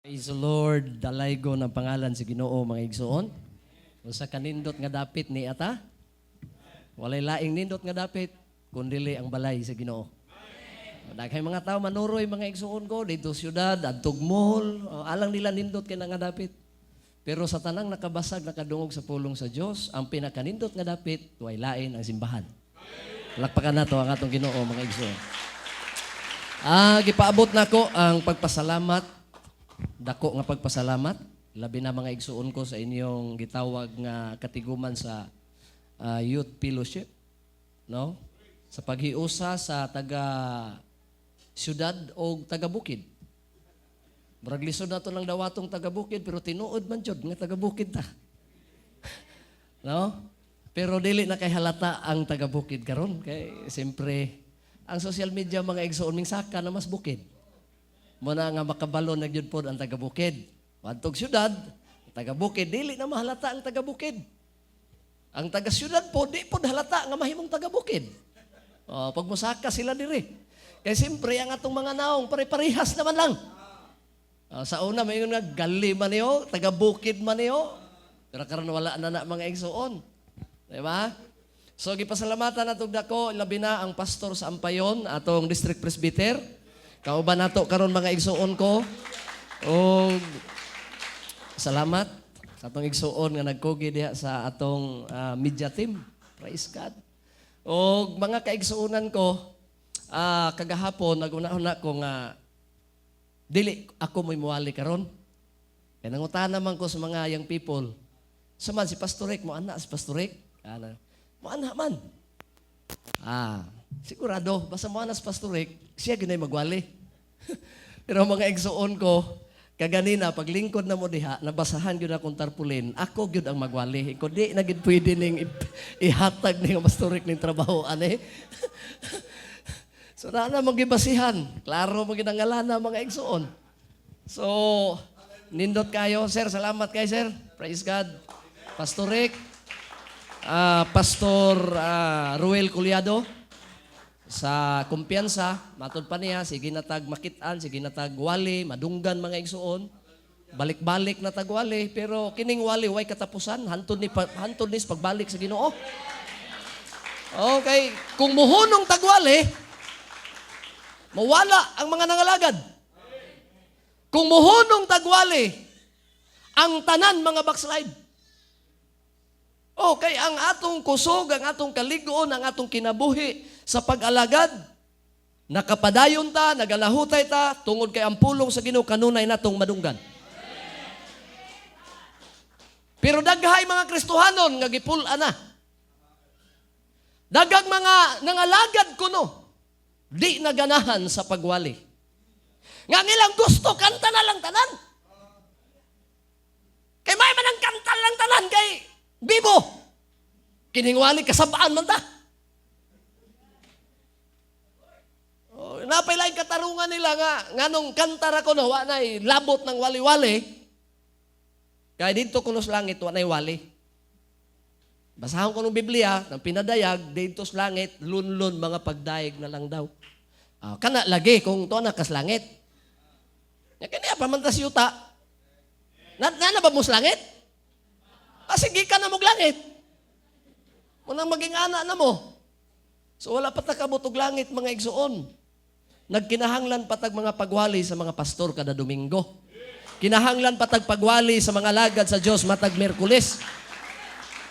Praise the Lord, dalaygo ng pangalan si Ginoo mga igsoon. Usa ka nindot nga dapit ni ata. Walay laing nindot nga dapit kundili ang balay sa Ginoo. Daghay mga tao manuroy mga igsoon ko dito syudad adtog mall, alang nila nindot kay nga dapit. Pero sa tanang nakabasag nakadungog sa pulong sa Dios, ang pinakanindot nga dapit way lain ang simbahan. Lakpakan nato ang atong Ginoo mga igsoon. Gipaabot nako ang pagpasalamat. Dako nga pagpasalamat, labi na mga igsuon ko sa inyong gitawag nga katiguman sa youth fellowship, no? Sa paghiusa sa taga syudad o taga bukid. Murag lisod na to ng dawatong taga bukid pero tinuod man jud nga taga bukid ta. No? Pero dili na kay halata ang taga bukid karon kay siyempre ang social media mga igsuon ming saka na mas bukid. Muna nga makabalo nagyud pod ang taga-bukid. Wadtog syudad, taga-bukid dili na mahalata ang taga-bukid. Ang taga-syudad po di pod halata nga mahimong taga-bukid. Pag mosaka sila diri. Kay siyempre ang atong mga naong pare-parehas naman lang. Sa una may nga gali man niyo, taga-bukid man niyo. Pero karon wala na mga igsuon. Di ba? So gipasalamatan natong dako labi na ang pastor sa Ampayon, atong district presbyter. Kauban nato karon mga igsuon ko. O salamat sa atong igsuon nga nagkugi diha sa atong media team. Praise God. O mga kaigsuonan ko, kagahapon naguna-una ko nga dili ako mo'y muwali karon. Kaya nangutan naman ko sa mga young people. Saman si Pastor Rick, mo ana si Pastor Rick. Mo ana man. Sigurado, basta mo ana si Pastor Rick, siya ginay magwali. Pero mga igsuon ko, kaganina, paglingkod na mo diha, nabasahan yun akong tarpulin, ako yun ang magwali. Iko di na gid pwede ning ihatag ning Pastor Rick ning trabaho, ane. So na magibasihan. Klaro maginangalana mga igsuon. So, nindot kayo. Sir, salamat kay sir. Praise God. Pastor Rick, Pastor Ruel Culiado, sa kumpiyansa, matod pa niya, sige natag makitaan, sige natag wali, madunggan mga igsuon, balik-balik na tagwali, pero kining wali, way katapusan, hantod ni pagbalik sa Ginoo. Okay, kung muhunong tagwali, mawala ang mga nangalagad. Kung muhunong tagwali, ang tanan mga backslide. Okay, ang atong kusog, ang atong kaligon, ang atong kinabuhi sa pag-alagad, nakapadayon ta, nagalahutay ta, tungod kay ang pulong sa Ginoo kanunay natong madunggan. Pero daghay mga Kristohanon nga gipul-an na. Daghang mga nangalagad kuno, di naganahan sa pagwali. Nga ngilang gusto, kanta na lang tanan. Kay may man ang kanta lang tanan, kay bibo. Kiningwali, kasabaan man ta. Napay lain katarungan nila nga nung kantara ko no, wa na'y labot ng wali-wali. Kaya dito kuno sa langit, wa na'y wali. Basahon ko ng Biblia, ng pinadayag, dito sa langit, lunlun mga pagdaig na lang daw. Kana lagi kung to na kas langit. Kanya pamantas yuta. Na ba mo sa langit? Sige ka na mong langit. Munang maging ana na mo. So wala pa takabutog langit mga igsuon. Nagkinahanglan patag mga pagwali sa mga pastor kada Domingo. Kinahanglan patag pagwali sa mga alagad sa Dios matag Miyerkules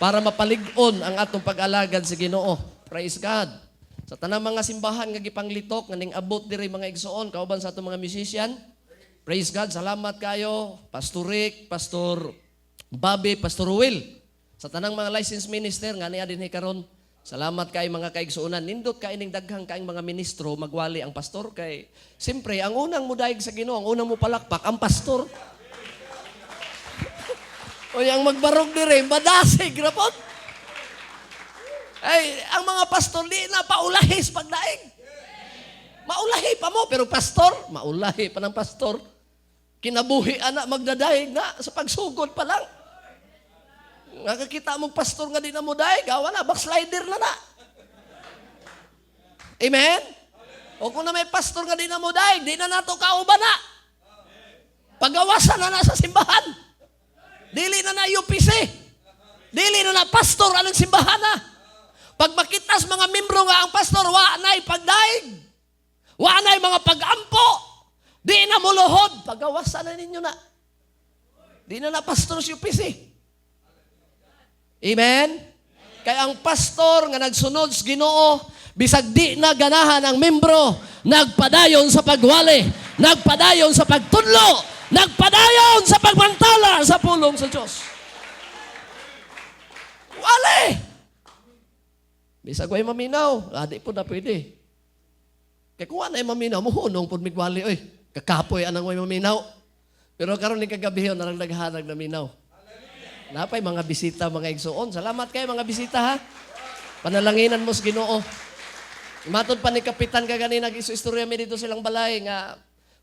para mapalig-on ang atong pag-alagad sa Ginoo. Praise God. Sa tanang mga simbahan nga gipanglitok nga ning abot diri mga igsuon kauban sa atong mga musician. Praise God. Salamat kayo, Pastor Rick, Pastor Bobby, Pastor Will. Sa tanang mga licensed minister nga niya dinhi karon. Salamat kay mga kaigsuonan. Nindot kay ning daghang kaing mga ministro magwali ang pastor kay siyempre ang unang mudayeg sa Ginoo, ang unang mo palakpak ang pastor. O yang magbarog dire, madasig rapot. Ay, ang mga pastor di na paulahis pagdaig. Maulahi pa mo pero pastor, maulahi pa ng pastor. Kinabuhi ana magdadaig na sa pagsugod pa lang. Nakakita mong pastor nga di na mo daig, gawa na, backslider na. Amen? O kung na may pastor nga di na mo daig, di na nato kauban na. Pagawasan na sa simbahan. Dili na UPC. Dili na pastor anong simbahan na. Pag makitas mga membro nga ang pastor, wa na'y pagdaig. Wa na'y mga pag-ampo. Di na muluhod. Pagawasan na ninyo na. Di na pastor si UPC. Amen? Kaya ang pastor nga nagsunod sa Ginoo, bisag di na ganahan ang membro, nagpadayon sa pagwali, nagpadayon sa pagtudlo, nagpadayon sa pagmantala sa pulong sa Diyos. Wali! Bisag ko'y maminaw, di po na pwede. Kaya kung anay maminaw, muhunong po migwali, oy, kakapoy anang may maminaw. Pero karon ni kagabihin, narang naghanag na minaw. Napay mga bisita, mga igsoon. Salamat kayo mga bisita ha. Panalanginan mo sa Ginoo. Matod pa ni Kapitan kaganina, nag-istorya mi dito silang balay nga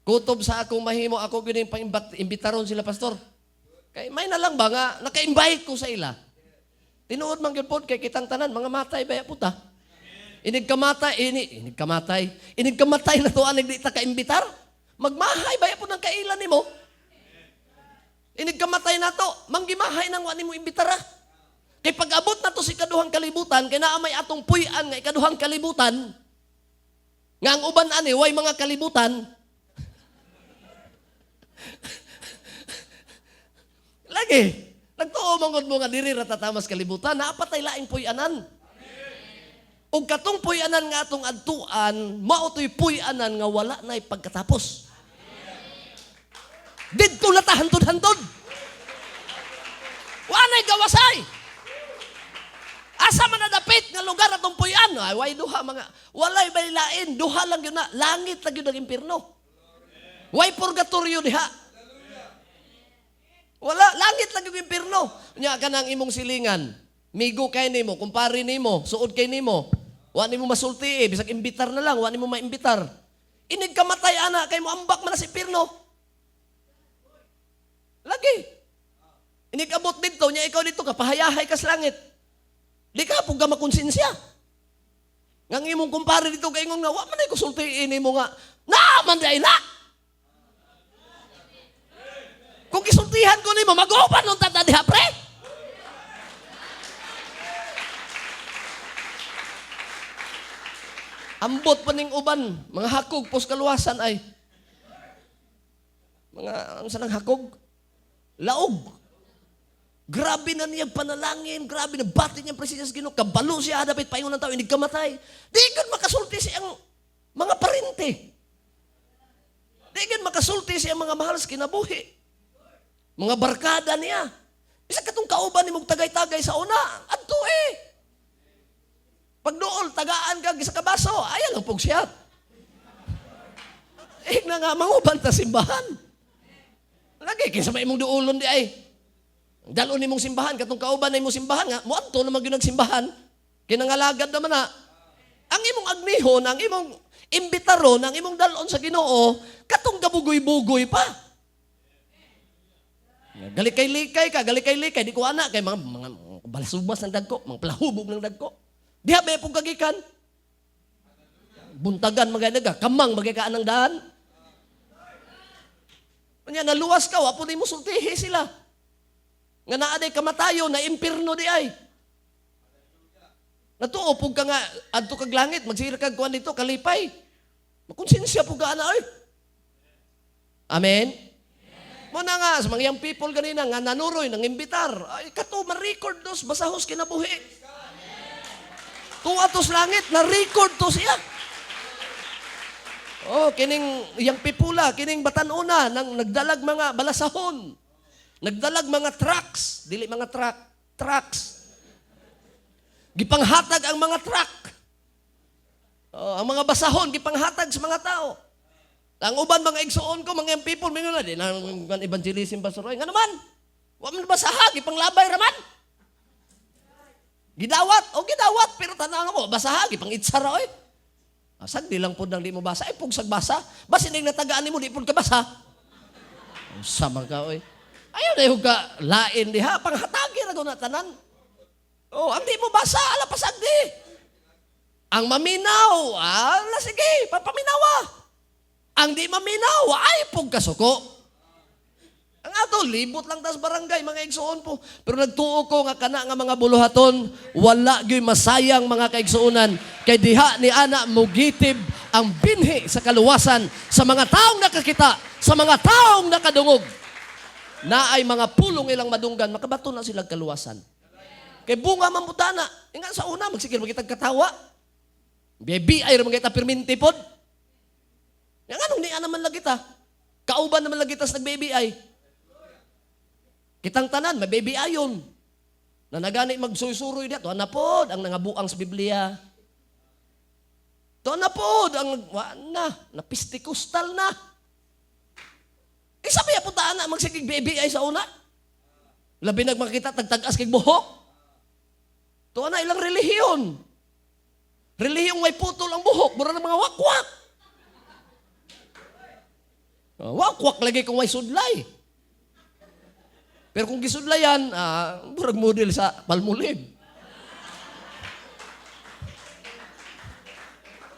kutob sa akong mahimo, ako gining pang-imbitaron sila pastor. Kay may na lang ba nga naka-invite ko sa ila. Tinuod man gyud pod kay kitang tanan mga matay baya puta. Inig kamatay na to anig di ta ka-imbitar. Magmahay baya pud ang kailan nimo. Inig kamatay na to, manggimahay nang wani mo imbitara. Kay pag-abot na to si ikaduhang kalibutan, kay naa may atong puy-an nga ikaduhang kalibutan, nga ang uban ani, way mga kalibutan. Lagi, nagtuo mangod mo nga diri ratatamas kalibutan, naapatay laing puy-anan. Ug katong puy-anan nga atong adtuan, mautoy puy-anan nga wala na'y pagkatapos. Didto na ta hantod-hantod. Wanay gawasay. Asa man nadapit nga lugar atong puy-an. Ay, way duha mga, walay baylain, duha lang yun na, langit lang yun ang impirno. Way purgatorio diha. Wala, langit lang yung impirno. Nya ka nang imong silingan, migo kay nimo, kumpare nimo, suod kay nimo, wa nimo masulti bisag imbitar na lang, wa nimo maimbitar. Inig kamatay ana, kay mo ambak man na si impirno. Lagi. Inikabot dito, niya ikaw dito ka, pahayahay ka sa langit. Di ka po ka makonsensya. Ngang imong kumpare dito, kay nga, wa man ay kusultiin mo nga, man day na! Kung kisultihan ko ni mo, mag-upan nung tatadiha, pre! Ambot pa ning uban, mga hakog, kaluwasan ay. Mga, ano sanang hakog? Laog. Grabe na niya panalangin, grabe na bati niya presensya sa Ginoo, kabalo siya dapit paingon ng tao, hindi kamatay. Di gud makasulti siyang mga parente. Di gud makasulti siyang mga mahal sa kinabuhi. Mga barkada niya. Isa katong kauban ni mong tagay-tagay sa una, adto eh. Pag dool, tagaan ka sa kabaso, ayan ang pugsyat. Na nga, manguban ta simbahan. Lagi, kinsa may imong duulon di ay. Dalon ni mong simbahan, katong kauban na imong simbahan nga, muadto naman yun ang simbahan. Kinangalagad naman na. Ang imong agnihon, ang imong imbitaron, ang imong dalon sa Ginoo, katong gabugoy-bugoy pa. Galikay-likay ka, galikay-likay, di ko anak, kay mga balasubas ng dagko, mga palahubog ng dagko. Diha ba pong kagikan? Buntagan maganaga, kamang magikaan ng daan. Kanya naluwas ka, wapo di mo sultihi sila. Nga naaday kamatayo, na impirno di ay. Natuo, pug ka nga, adto kag langit, magsira kag kuan dito, kalipay. Makonsensya pug ka ana, ay. Amen? Muna nga, sa mga young people ganina, nga nanuroy, nang imbitar, ay kato, ma-record dos, basahos kinabuhi. Tuwatos langit, na-record to siya. Oh, kining yang pipula, kining batanuna nang nagdalag mga balasahon. Nagdalag mga trucks, dili mga trucks. Gipanghatag ang mga truck. Oh, ang mga basahon gipanghatag sa mga tao. Ang uban mga igsuon ko, mga people, mingon na din ang evangelism pastor. Nga naman. Wa man basaha, gipanglabay raman. Gidawat, pero tanaw mo, basaha, gipangitsara oy. Sagdi lang po nang di mo basa. Ay, pug sagbasa. Basin yung natagaan mo, di po ka basa. Sama ka, oy. Ayaw na yung ka lain di ha. Panghatagi na na tanan. Oh, ang di mo basa, ala pa sagdi. Ang maminaw, ala sige, papaminawa. Ang di maminaw, ay pug kasuko. libot lang tas barangay, mga igsuon po. Pero nagtuo ko nga kana nga mga buluhaton, wala gyud masayang mga kaigsuonan. Kay diha ni ana mugitib ang binhi sa kaluwasan sa mga taong nakakita, sa mga taong nakadungog. Na ay mga pulong ilang madunggan, makabato na sila kaluwasan. Kay bunga mamutana. Nga sa una, magsigil magitag katawa. Baby, ay ramang kita perminti pod. Yang anong niya naman lagi ta? Kauban naman lagi ta sa nag-baby ay. Kitang tanan, may baby ayon. Na nagani magsuy-suroy dito. Tuan na pod, ang nangabuang sa Biblia. Tuan na pod, ang napistikostal na. Sabi ya punta na magsigig baby ay sa una. Labi nagmakita tagtagas kay buhok. Tuwa na ilang relihiyon. Relihiyong may putol ang buhok, mura ng mga wakwak. Wakwak lagi kung may sudlay. Pero kung gisudlayan, murag model sa Palmolive.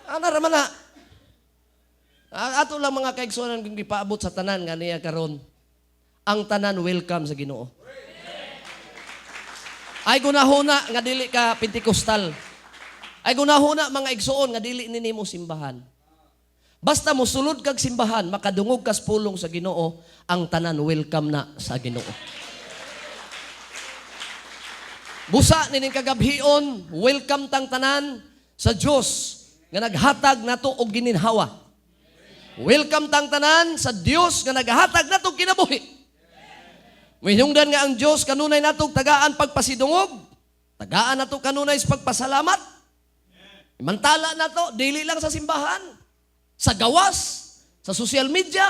Raman na. Ato lang mga kaigsuonan kung gipaabot sa tanan nga niya karon. Ang tanan welcome sa Ginoo. Ay gunahuna nga dili ka Pentecostal. Ay gunahuna mga igsuon nga dili nimo simbahan. Basta mo sulod kag simbahan, makadungog kas pulong sa Ginoo, ang tanan welcome na sa Ginoo. Busa nining kagabhion, welcome tang tanan sa Dios nga naghatag nato og gininhawa. Welcome tang tanan sa Dios nga nagahatag natong kinabuhi. Minungdan nga ang Dios kanunay natong tagaan pagpasidungog, tagaan nato kanunay sa pagpasalamat. Imantala nato dili lang sa simbahan, sa gawas, sa social media.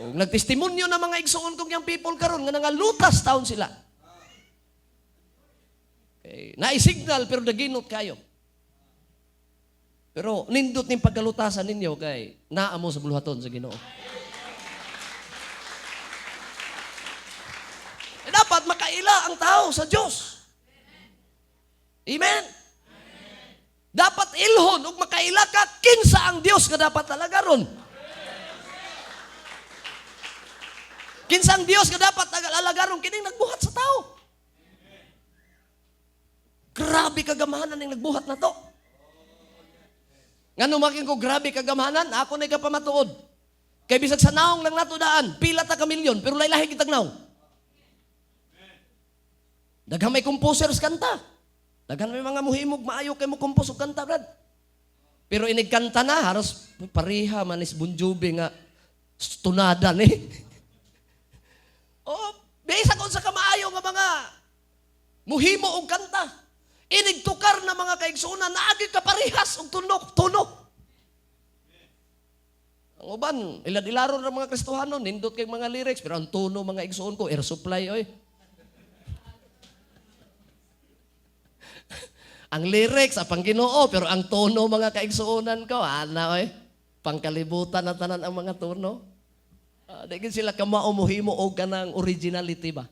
O nagtestimonyo na mga igsuon kong yang people karon nga nangalutas taon sila. Okay. Naisignal pero daginot kayo. Pero nindot ning pagkalutasan ninyo kay naamo sa buluhaton sa Ginoo. Dapat makaila ang tao sa Diyos. Amen? Dapat ilhon ug makaila ka kinsa ang Dios nga dapat talagaron. Kinsa ang Dios nga dapat alagaron kining nagbuhat sa tao. Grabe kagamahanan ning nagbuhat na to. Nga numakin ko, grabe kagamahanan, ako na ikapamatuod. Kay bisag sa naong lang nato daan, pila ta ka milyon, pero laylahi kitag naong. Daghan may composers kanta. Daghan may mga muhimog, maayo kay mo compose og kanta, brad. Pero inigkanta na, haros pariha, manis Bon Jovi nga, tunada ni. Bisa kung sa kamaayo nga mga muhimo og kanta. Inigtukar na mga kaigsunan na agi kaparihas og tuno. Ang uban, ilad-ilaron ng mga Kristohanon, nindot kay mga lyrics, pero ang tuno mga igsuon ko, air supply, oy. Ang lyrics, apang Ginoo, pero ang tono mga kaigsuonan ko, oy. Pangkalibutan na tanan ang mga tono. Dagin sila kamao muhimo og kanang originality ba.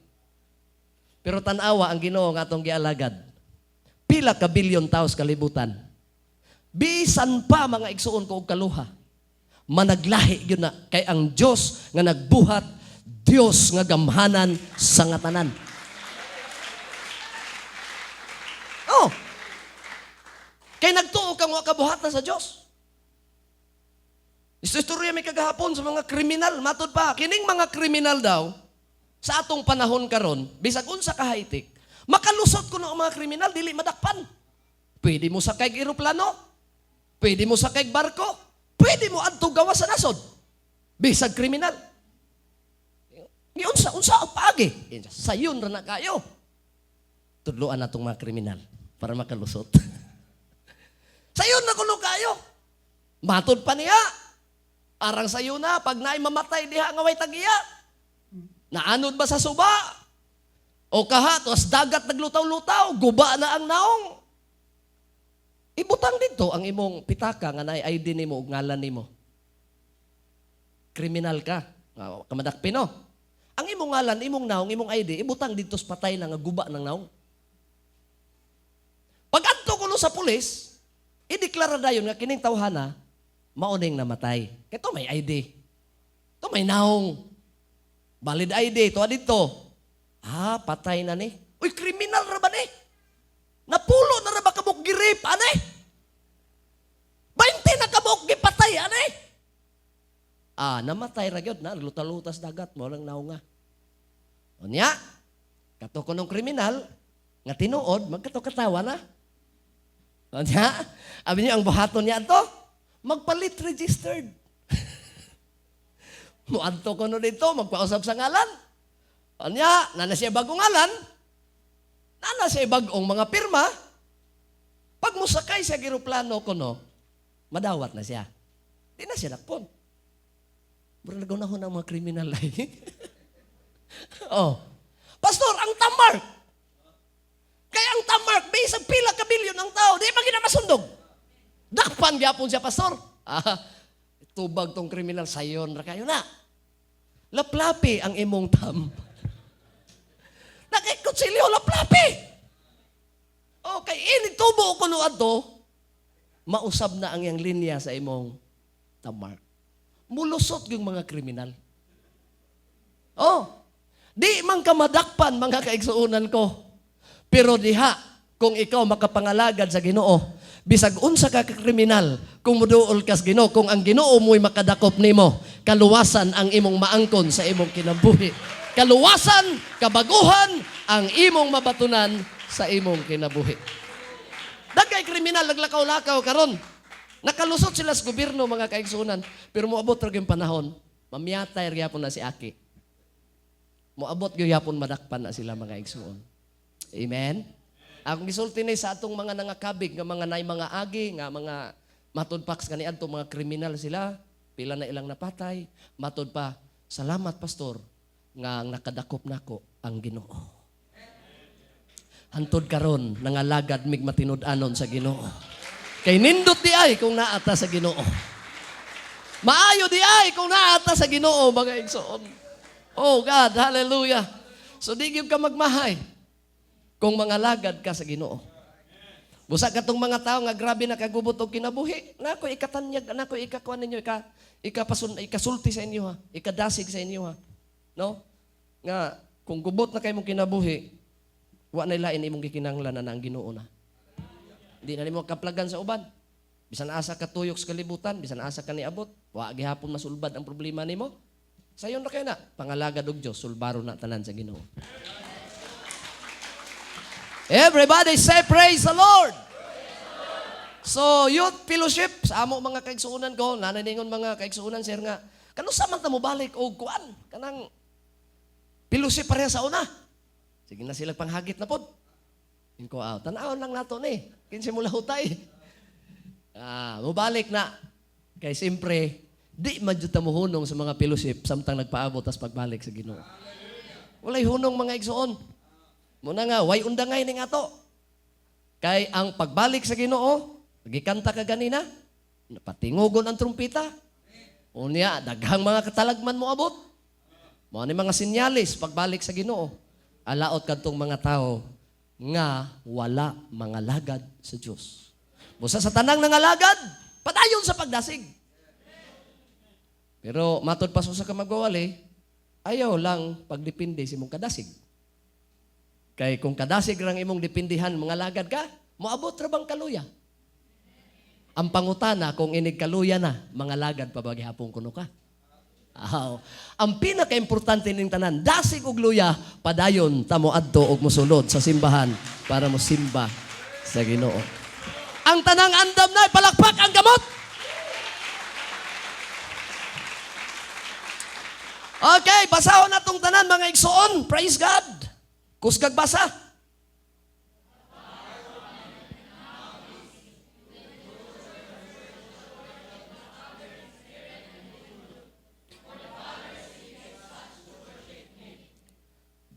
Pero tanawa ang Ginoo nga atong gialagad. Pila ka bilyon taos kalibutan. Bisan pa mga igsuon ko og kaluha. Managlahi yun na kay ang Dios nga nagbuhat, Dios nga gamhanan sa nga tanan. Oh. Kay nagtuo kang wa kabuhatan sa Dios. Istorya may kagahapon sa mga kriminal, matod pa, kining mga kriminal daw sa atong panahon karon, bisag unsa ka high-tech, makalusot ko ng mga kriminal, dili madakpan. Pwede mo sakay eroplano, pwede mo sakay barko, pwede mo adto gawas sa nasod. Bisag kriminal. Unsa ang paagi? Sayon ra na kayo. Tudloan natong mga kriminal para makalusot. Sayon na kuno kayo. Matod pa niya. Arang sayo na, pag naay mamatay diha nga way tagiya. Naanod ba sa suba? O kaha, tuwas dagat naglutaw-lutaw, guba na ang naong. Ibutang dito ang imong pitaka nga naay ID nimo ug ngalan nimo. Kriminal ka. Kamadakpi no. Ang imong ngalan, imong naong, imong ID, ibutang dito sa patay na nga guba ng naong. Pag adto kuno sa pulis, ideklara dayon nga kining tawhana mauning namatay. Ito may ID. Ito may naong. Valid ID, tuwa dito. Patay na ni. Uy, kriminal ra ba ni? Napulo na ra ba kabuk girip, ane? 20 na kabuk gipatay, ane? Namatay ra gyud na, luta-lutas dagat mo lang naunga. Unya, kato ko nung kriminal, nga tinuod, magkato-katawa na. Unya, abi niyo ang buhaton niya to, magpalit registered. Muadto ko no dito, magpausap sa ngalan. Unya, nana siya bagong ngalan, nana siya bagong mga pirma, pag musakay sa giroplano ko no, madawat na siya. Di na siya nakpon. Pero nagunahon ang mga kriminal ay. Pastor, ang tamark. Kaya ang tamark, bisag pila ka bilyon ang tao, di ba ginamasundog? Dakpan gyapon siya, pastor. Tubag tong kriminal, sayon ra kayo na. Laplapi ang imong tam. Nakikutsilyo, laplapi. Okay, initubo ko no ato, mausab na ang yang linya sa imong tamark. Mulusot yung mga kriminal. Di man ka madakpan, mga kaigsuunan ko. Pero diha, kung ikaw makapangalagad sa Ginoo, bisag unsa ka kriminal, kung muduol ka sa Ginoo, kung ang Ginoo mo'y makadakop nimo, kaluwasan ang imong maangkon sa imong kinabuhi. Kaluwasan, kabaguhan, ang imong mabatunan sa imong kinabuhi. Dagay kriminal, naglakaw-lakaw karon. Nakalusot sila sa gobyerno, mga kaigsuunan. Pero moabot ra gyud panahon, mamiyatay gyapon na si Aki. Moabot gyud yapon madakpan na sila, mga igsuon. Amen. Akong gisulti ni sa atong mga nangakabig nga mga nay mga agi nga mga matud pa kaniadto mga kriminal sila, pila na ilang napatay, matud pa, salamat pastor nga nakadakop nako ang Ginoo. Hantod karon nangalagad mig matinud-anon sa Ginoo. Kay nindot di ay kung naata sa Ginoo. Maayo di ay kung naata sa Ginoo, mga igsoon. Oh God, hallelujah. So di gyud ka magmahay kung mangalagad ka sa Ginoo. Busa katong mga tao nga grabe na kagubot og kinabuhi, nako ikatanyag, nako ikakuan ninyo, ikasulti sa inyo ha, ikadasig sa inyo ha. No? Nga kung gubot na kay mong kinabuhi, wa na lain imong gikinahanglan na ang Ginoo na. Hindi na nimo kaplagan sa uban. Bisan asa ka tuyok sa kalibutan, bisan asa ka niabot, wa gihapon masulbad ang problema nimo. Sayon na kayo na, pangalagad og Dios, sulbaro na tanan sa Ginoo. Everybody say praise the Lord. So, youth fellowship, sa amo mga kaigsuunan ko, nananingon mga kaigsuunan, sir nga, kano sa man ta mo balik og kuan, kanang fellowship pareha sa una. Sige na sila panghagit na pod. Inko out. Tanawon lang nato ni. Kinsa mo lahutay. Mubalik na. Kay simpre, di man jud ta mohunong sa mga fellowship samtang nagpaabot tas pagbalik sa Ginoo. Walay hunong mga igsuon. Muna nga, way undangay ning ato. Kay ang pagbalik sa Ginoo, gikanta ka ganina, napatingugon ang trumpita. Unya, daghang mga katalagman mo abot. Mo ni mga sinyalis pagbalik sa Ginoo. Alaot kadtong mga tao nga wala mga lagad sa Dios. Busa sa tanang nangalagad, padayon sa pagdasig. Pero matod pa sa ka magwawali, ayaw lang pagdepende sa imong kadasig. Kay kung kadasig rang imong depindihan, mga lagad ka, moabot ra bang kaluya? Ang pangutana kung inig kaluya na, mga lagad pa ba gihapon kuno ka? Ang pinaka-importante ning tanan, dasig og luya, padayon tamo adto og mosulod sa simbahan para mo simba sa Ginoo. Ang tanang andam na palakpak ang gamot. Okay, basahon natong tanan mga igsoon. Praise God. Kusgag basa.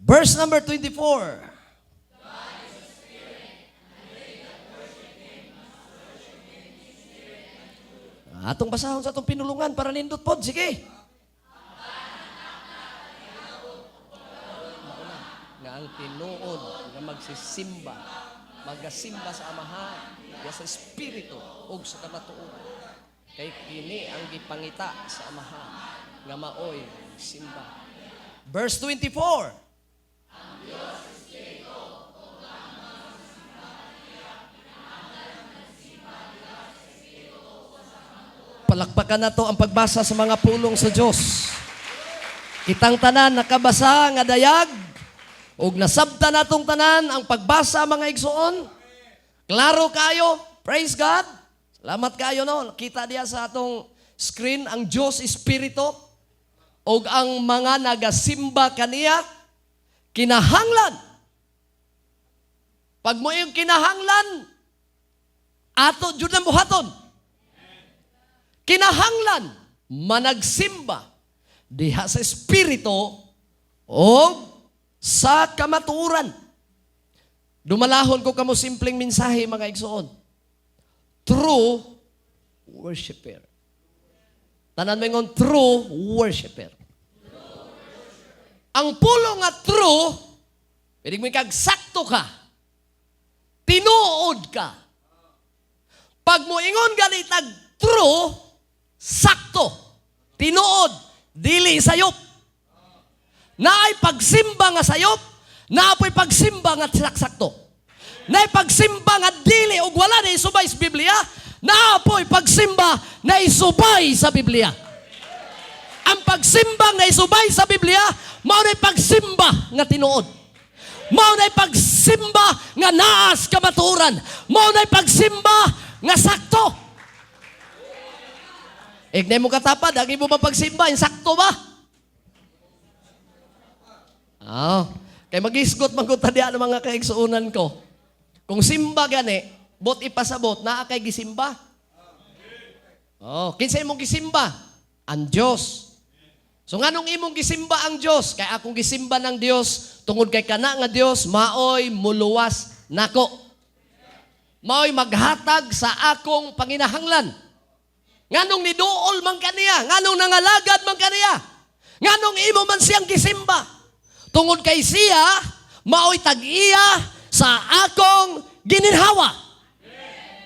Verse number 24. Atong basahon sa atong pinulungan para nindot pod. Sige. Nga ang tinuod nga magsisimba, magasimba sa Amahan, ya sa Espiritu ug sa kamatuoran. Kay kini ang gipangita sa Amahan nga maoy simba. Verse 24. Palakpakan na to ang pagbasa sa mga pulong sa Diyos. Kitang tanan nakabasa nga dayag, ug nasabta natong tanan ang pagbasa mga igsoon. Klaro kayo, praise God. Salamat kayo no. Kita diya sa atong screen ang Diyos Espiritu ug ang mga nagasimba kaniya kinahanglan. Pag mo yung kinahanglan, ato jud ang buhaton. Kinahanglan managsimba diha sa Espiritu o sa kamatuoran. Dumalahon ko kamo simpleng mensahe mga igsoon. True worshiper. Tanan mo yung true worshiper. Ang pulo nga true, pwede mo ikagsakto ka. Tinuod ka. Pag mo ingon ganitag true, sakto, tinuod, dili sayop. Naay pagsimba nga sayop, naapoy pagsimba nga sakto. Naay pagsimba nga dili ug wala na isubay sa Biblia, naapoy pagsimba na isubay sa Biblia. Ang pagsimba nga isubay sa Biblia, mao na pagsimba nga tinuod. Mao na pagsimba nga naas kamatuoran. Mao na pagsimba nga sakto. Ignay mo katapad, ang imo mapagsimba, insakto ba? Kay mag-isgot magkutadya ng mga kaigsuunan ko. Kung simba gani, bot ipasabot, naa kay gisimba. Kinsa imong gisimba? Ang Diyos. So nganong imong gisimba ang Diyos? Kay akong gisimba ng Diyos, tungod kay kana nga Diyos, maoy muluwas nako. Maoy maghatag sa akong panginahanglan. Nganong niduol man kaniya, nganong nangalagad man kaniya, nganong imo man siyang gisimba. Tungod kay siya, maoy tag-iya sa akong gininhawa.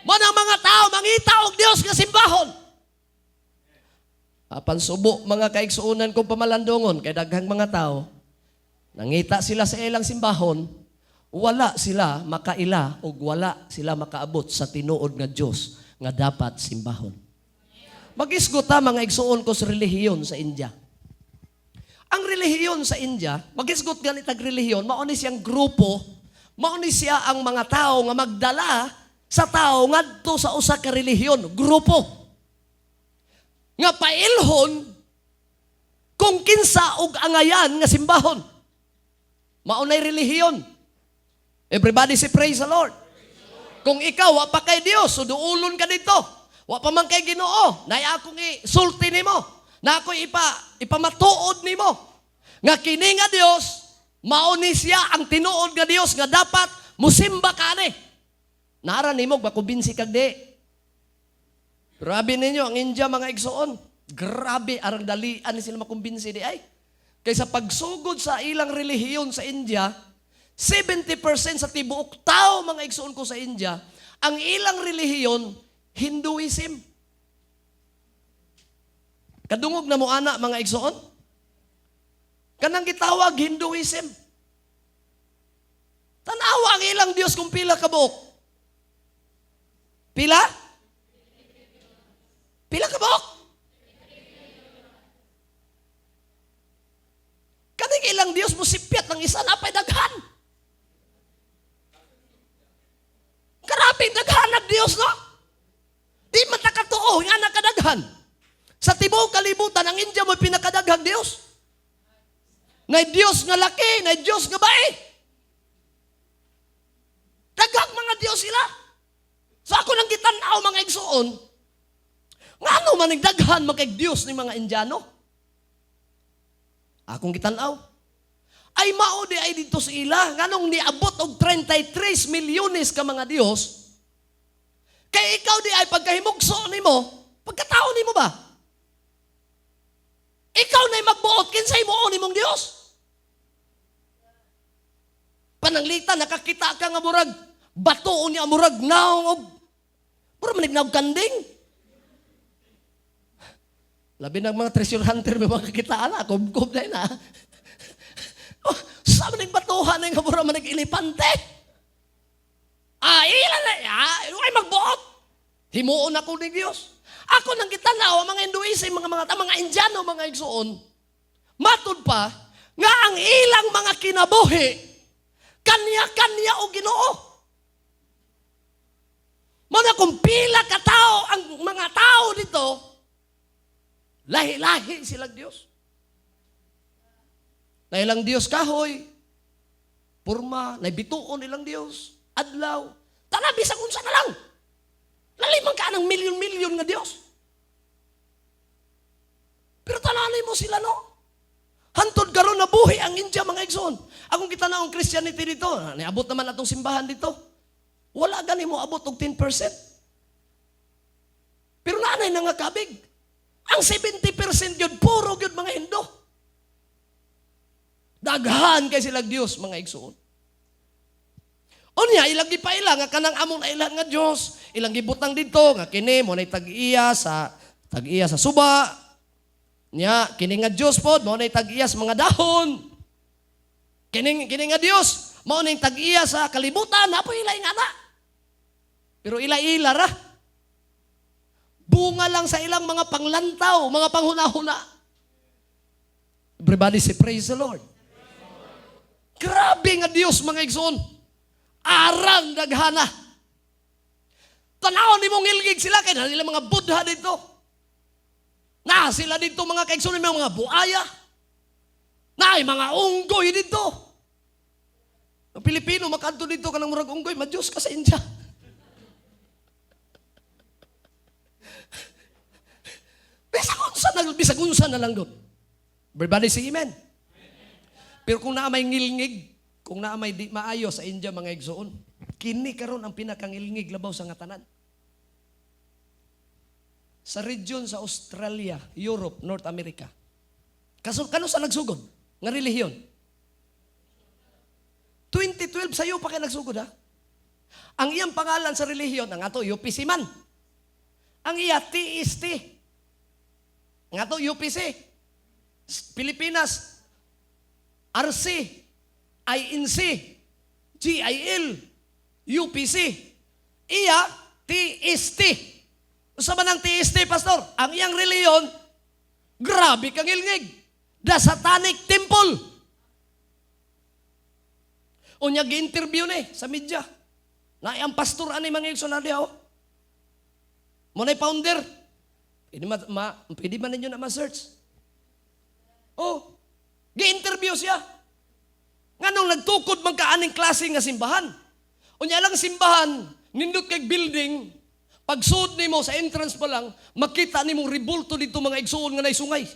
Mo ng mga tao, mangita og Dios nga simbahon. Pansubo mga kaigsuunan kong pamalandungon, kay daghang mga tao, nangita sila sa ilang simbahon, wala sila makaila o wala sila makaabot sa tinuod nga Dios nga dapat simbahon. Mag-isgota mga igsuon ko sa relihiyon sa India. Ang relihiyon sa India, mag-isgot ganitag relihiyon, mauni siyang grupo, mauni siya ang mga tao nga magdala sa tao ngadto sa usa ka relihiyon, grupo. Nga pailhon kung kinsa og angayan nga simbahon. Maunay relihiyon. Everybody say praise the Lord. Kung ikaw wa pa kay Dios, suduulon ka dito. Wa pa man kay Ginoo, nay akong isulti nimo, na ako ipamatuod nimo. Nga kini nga Dios, mauni siya ang tinuod nga Dios nga dapat musimba kani. Nara nimo makubinsi kag di. Grabe ninyo ang India mga igsoon. Grabe arang dalian ni sila makumbinsi di ay. Kaysa pagsugod sa ilang relihiyon sa India, 70% sa tibuok tao mga igsoon ko sa India, ang ilang relihiyon Hinduism. Kadungog na mo ana mga igsoon. Kanang gitawag Hinduism. Tanawa ang ilang Dios kung pila ka buok. Pila? Pila ka buok? Kaning ilang Dios mo sipyat ng isa na pa'y daghan. Karaping daghan ng Dios, no? Di matakatuo nga nakadaghan. Sa tibuok kalibutan, ang India mo'y pinakadaghang Dios. Na Dios nga laki, na Dios nga bae. Daghang mga Dios sila. So ako nang gitanaw mga igsuon, ngano man nagdaghan makay Dios ni mga Indiano? Akong gitanaw. Ay mao di ay dito sa ila, nganong niabot og 33 milyones ka mga Dios. Kaya ikaw di ay pagkahimugso nimo, pagkatao nimo ba? Ikaw na'y magbuot, kinsay mo nimong Dios? Pananglita, nakakita ka nga murag, bato niya murag naong, murag manignaw kanding. Labi ng mga treasure hunter, may mga kakitaan na, kumkum na yun ha. simbahan nga mura man nag-elipante. Ilan na, ay magbuot. Himuon ako ni Dios. Ako nang kitanaw, mga Hinduism, mga Indiano, mga igsoon, matod pa, nga ang ilang mga kinabuhi, kanya-kanya o Ginoo. Mana kung pila ka tao, ang mga tao dito, lahi-lahi silang Diyos. Na ilang Diyos kahoy, purma, na bituon ilang Diyos, adlaw, tanabi sa kunsa na lang. Lalimang ka ng milyon-milyon nga Diyos. Pero tananay mo sila, no? Hantod karon na buhi ang India, mga igsoon. Akong kita na ang Christianity dito, niabot naman atong simbahan dito. Wala gani mo abot og 10%. Pero nanay na nga kabig. Ang 70% yun, puro yun mga Hindu. Daghan kay silang Diyos, mga igsoon. Unya, ilang gipaila nga kanang among na ilang nga Diyos, ilang gibutang dito, nga kini mo na tag-iya sa suba. Nya, kini nga Diyos po, mo na tag-iya sa mga dahon. Kini nga Diyos, mo na tag-iya sa kalibutan, napo ilay nga na. Pero ila-ila ra. Bunga lang sa ilang mga panglantaw, mga panghuna-huna. Everybody say, praise the Lord. Grabe nga Diyos, mga igsoon. Arang daghana. Tanaw ni mong ilgig sila, kaya nila mga Buddha dito. Na sila dito mga kaigsoon, mga buaya. Na mga unggoy dito. Ang Pilipino, makanto dito ka ng murag unggoy, ma-Diyos ka sa India. Bisag unsa na lang doon. Everybody say amen. Pero kung naa may ngilngig, kung naa may di maayo sa India mga igsoon, kini karon ang pinakangilngig labaw sa ngatanan. Sa region sa Australia, Europe, North America. Kano sa nagsugod? Nga relihiyon? 2012 sa iyo pa kayo nagsugod, ha? Ang iyang pangalan sa relihiyon, ang ato UPC man. Ang iya TST. Ang ato UPC. Pilipinas. RC. INC. GIL. UPC. Iya TST. Usa man ang TST, pastor? Ang iyang relihiyon, grabe kang ilngig. The Satanic Temple. Unya gi-interview ni sa media. Na ang pastor ani mga igsoon na diha. Mo na founder. Pwede man ninyo na ma-search. Oh, gi-interview siya. Nganong nagtukod man kaaning klase nga simbahan. Unya lang simbahan, nindot kay building, pagsud nimo sa entrance pa lang, makita nimo ribulto dito mga igsoon nga naisungay.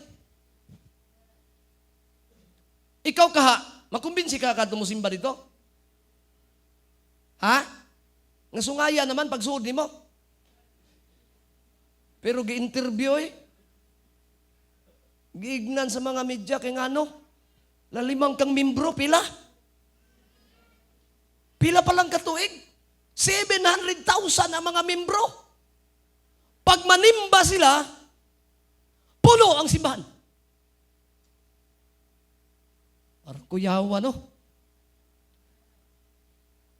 Ikaw kaha, makumbinsi ka kadto mo simba dito? Ha? Nga sungaya naman pagsud nimo. Pero gi-interview giignan sa mga media kay ngano? Lalimang kang membro, pila? Pila pa lang katuig? 700,000 ang mga membro. Pag manimba sila, puno ang simbahan. Parang kuyawa, no?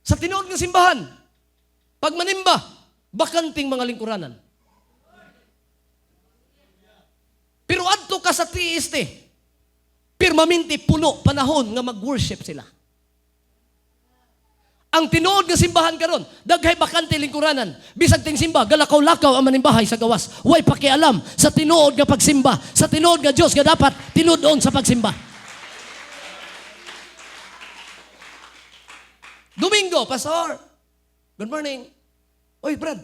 Sa tinuod ng simbahan, pag manimba, bakanting mga lingkuranan. Pero adto ka sa TST, permanente puno panahon nga mag-worship sila. Ang tinuod nga simbahan karon, daghay bakante lingkuranan. Bisag ting simba, galakaw-lakaw ang manimbahay sa gawas. Way pakialam sa tinuod nga pagsimba, sa tinuod nga Dios nga dapat tinuod sa pagsimba. Domingo, pastor. Good morning. Oy, Brad.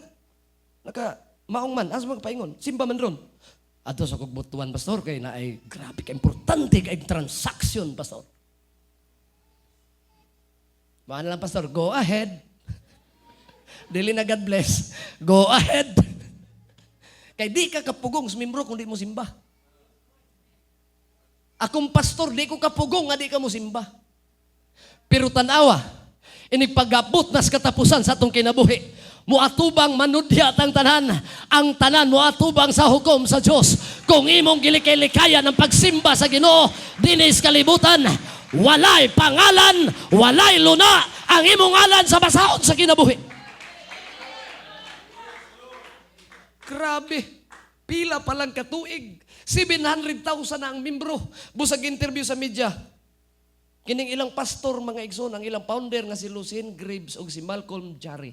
Maong man, asa magpaingon? Simba man ron. Ato sa kugbutuan, pastor, kay na ay grabe ka importante kay transaction, pastor. Maano lang, pastor, go ahead. Dili na God bless. Go ahead. Kay di ka kapugong sa membro kung di mo simba. Akong pastor, di ko kapugong nga di ka mo simba. Pero tanawa, inipagabot nas katapusan sa atong kinabuhi. Muatubang manudya tang tanan. Ang tanan muatubang sa hukom sa Dios. Kung imong gilikay-likayan ang pagsimba sa Ginoo dinis kalibutan, walay pangalan, walay luna ang imong ngalan sa basahon sa kinabuhi. Grabe. Pila palang katuig. 700,000 na ang membro. Busag interview sa media. Kining ilang pastor, mga igsoon, ang ilang founder nga si Lucien Greaves o si Malcolm Jarry.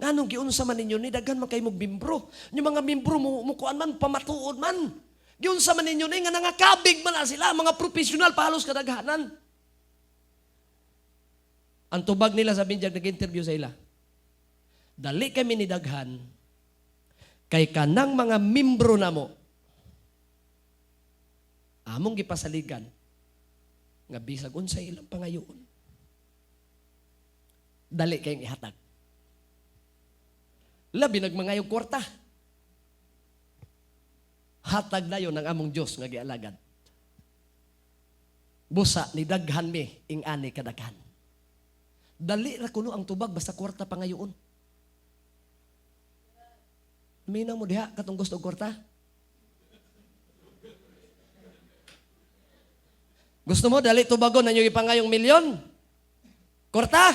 Nganong giunsa man ninyo ni daghan man kay mo membro. Yung mga membro mo kuan man pamatuod man. Giunsa man ninyo ni nga nangakabig man na sila, mga professional pahalos kadaghanan. Ang tubag nila sa binyag nag-interview sa ila. Dali kami ni daghan kay kanang mga membro namo among gipasaligan nga bisag unsay ilang pangayoon. Dali kayong ihatag. Labi nagmangayong kwarta. Hatag na yun ang among Diyos nga gialagad. Busa ni daghan mi ing ani kadaghan. Dali ra kuno ang tubag basta kwarta pangayoon. Mina mo diha katong gusto og kwarta? Gusto mo dali tubagon na nyo ipangayong milyon? Kwarta?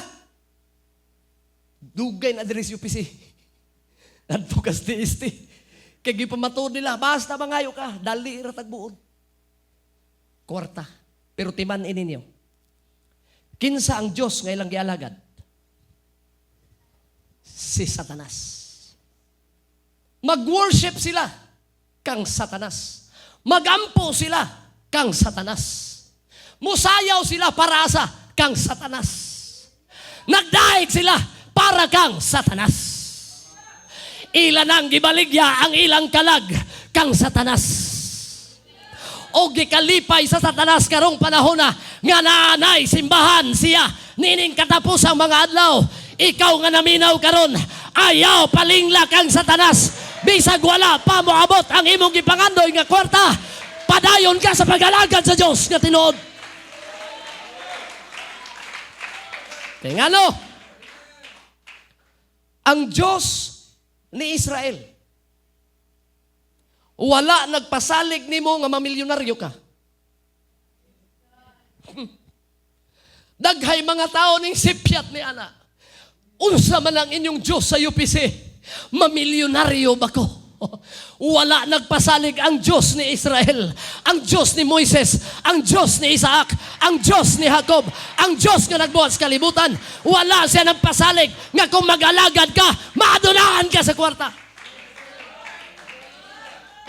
Dugay na diri sa UPC. Advokas DST. Kaya gipamatod nila, basta mangayo ka, dali ra tagbuon. Kwarta. Pero timan ninyo. Kinsa ang Diyos nga ilang gialagad? Si Satanas. Mag-worship sila kang Satanas. Magampo sila kang Satanas. Musayaw sila para sa kang Satanas. Nagdaig sila para kang Satanas. Ilan ang gibaligya ang ilang kalag kang Satanas. O gikalipay sa Satanas karong panahon na nga naanay simbahan siya nining katapos ang mga adlaw. Ikaw nga naminaw karon, ayaw palingla kang Satanas. Bisag wala pa moabot ang imong gipangandoy nga kwarta. Padayon ka sa pag-alagad sa Diyos nga tinuod. Kaya nga no, ang Diyos ni Israel, wala nagpasalig nimo nga mamilyonaryo ka. Daghay mga tao ning sipyat ni ana. Unsa man ang inyong Diyos sa UPC, mamilyonaryo ba ko? Wala nagpasalig ang Diyos ni Israel, ang Diyos ni Moises, ang Diyos ni Isaac, ang Diyos ni Jacob, ang Diyos nga nagbuhat sa kalibutan. Wala siya nagpasalig nga kung mag-alagad ka, maadunahan ka sa kwarta.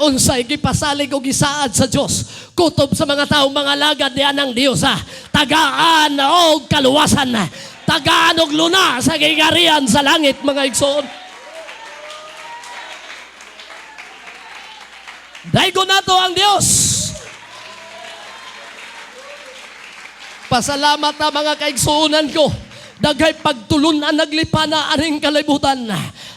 Unsay gipasalig o gisaad sa Diyos, kutob sa mga taong mga alagad ni anang Diyos, tagaan o kaluwasan, tagaan og luna sa gigarian sa langit, mga igsoon. Daigo nato ang Diyos. Pasalamat na mga kaigsuunan ko. Daghay pagtulunan naglipa na aning kalibutan.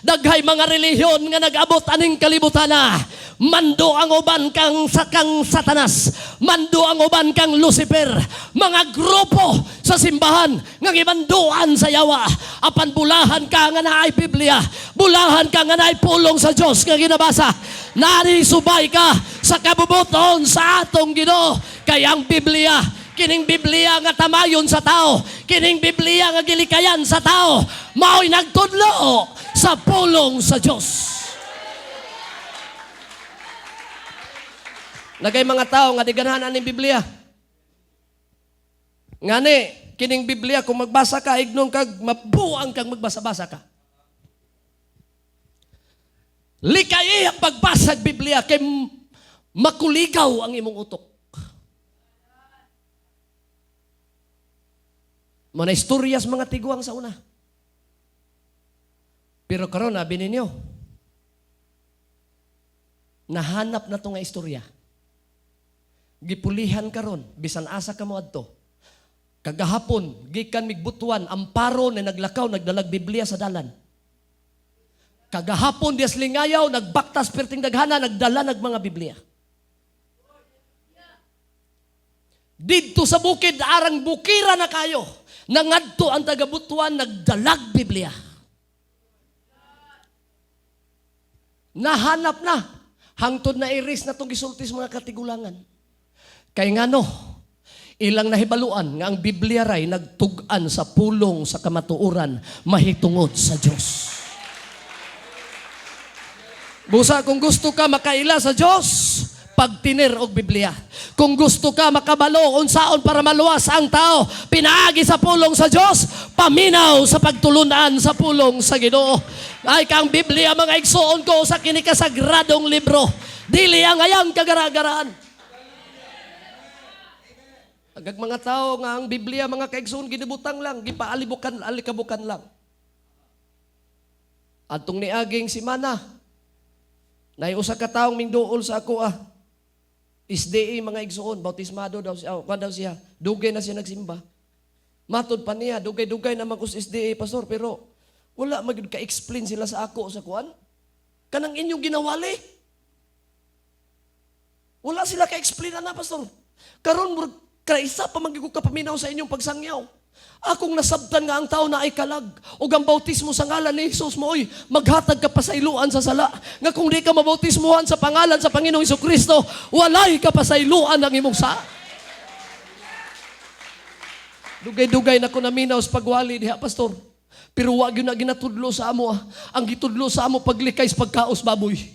Daghay mga relihiyon nga nag-abot aning kalibutan na. Mando ang uban kang Satanas. Mando ang uban kang Lucifer. Mga grupo sa simbahan nga gimanduan sa yawa. Apan bulahan ka nga naay Biblia. Bulahan ka nga naay pulong sa Diyos nga ginabasa. Narisubay ka sa kabubuton sa atong Ginoo. Kaya ang Biblia, kining Biblia nga tamayon sa tao, kining Biblia nga gilikayan sa tao, mao'y nagtudlo sa pulong sa Diyos. Nagay mga tao nga di ganahan aning Biblia. Ngani, kining Biblia kung magbasa ka, ignong kag mabuang kag magbasa-basa ka. Likay ang pagbasag Biblia kay makuligaw ang imong utok. Mga istoryas mga tiguang sa una. Pero karon abi ninyo, nahanap na to nga istorya. Gipulihan karon bisan asa ka mo adto. Kagahapon gikan migbutuan amparo na naglakaw nagdalag Biblia sa dalan. Kagahapon dias lingayaw nagbaktas perting daghana nagdala nag mga Biblia. Didto sa bukid arang bukira na kayo. Nangadto ang tagabutuan nagdalag Biblia. Nahanap na. Hangtod na iris na itong gisultis mga katigulangan. Kaya nga no, Ilang nahibaluan nga ang Biblia ray nagtug-an sa pulong sa kamatuoran mahitungod sa Dios. Busa kung gusto ka makaila sa Dios, pagtinir og Biblia. Kung gusto ka makabalo unsaon para maluwas ang tao, pinaagi sa pulong sa Dios, paminaw sa pagtulunan sa pulong sa Ginoo. Ay kang Biblia mga igsoon ko sa kini kasagradong libro, dili ang ayang kagara-garaan. Agag mga tao nga ang Biblia mga kaigsoon ginibutang lang, gipaalibukan alikabukan lang. Adtong niaging si Mana, nay usa ka taong mingduol sa ako SDA mga igsoon, bautismado daw siya, siya, dugay na siya nagsimba. Matod pa niya, dugay-dugay naman ko sa SDA, pastor, pero wala magud ka-explain sila sa ako sa kuan. Kanang inyong ginawali. Wala sila ka-explain na, pastor. Karon kaisa pa magiging kapaminaw sa inyong pagsangyaw. Akong nasabtan nga ang tao na ay kalag o ang bautismo sa ngalan ni Jesus mo, maghatag ka pa sa iluan sa sala. Nga kung di ka mabautismuhan sa pangalan sa Panginoong Jesucristo, walay ka pa sa iluan ng imong sa. Dugay-dugay na ko naminaw sa pagwali diha, pastor. Pero wag yun na ginatudlo sa amo. Ang gitudlo sa amo paglikay sa pagkaos baboy.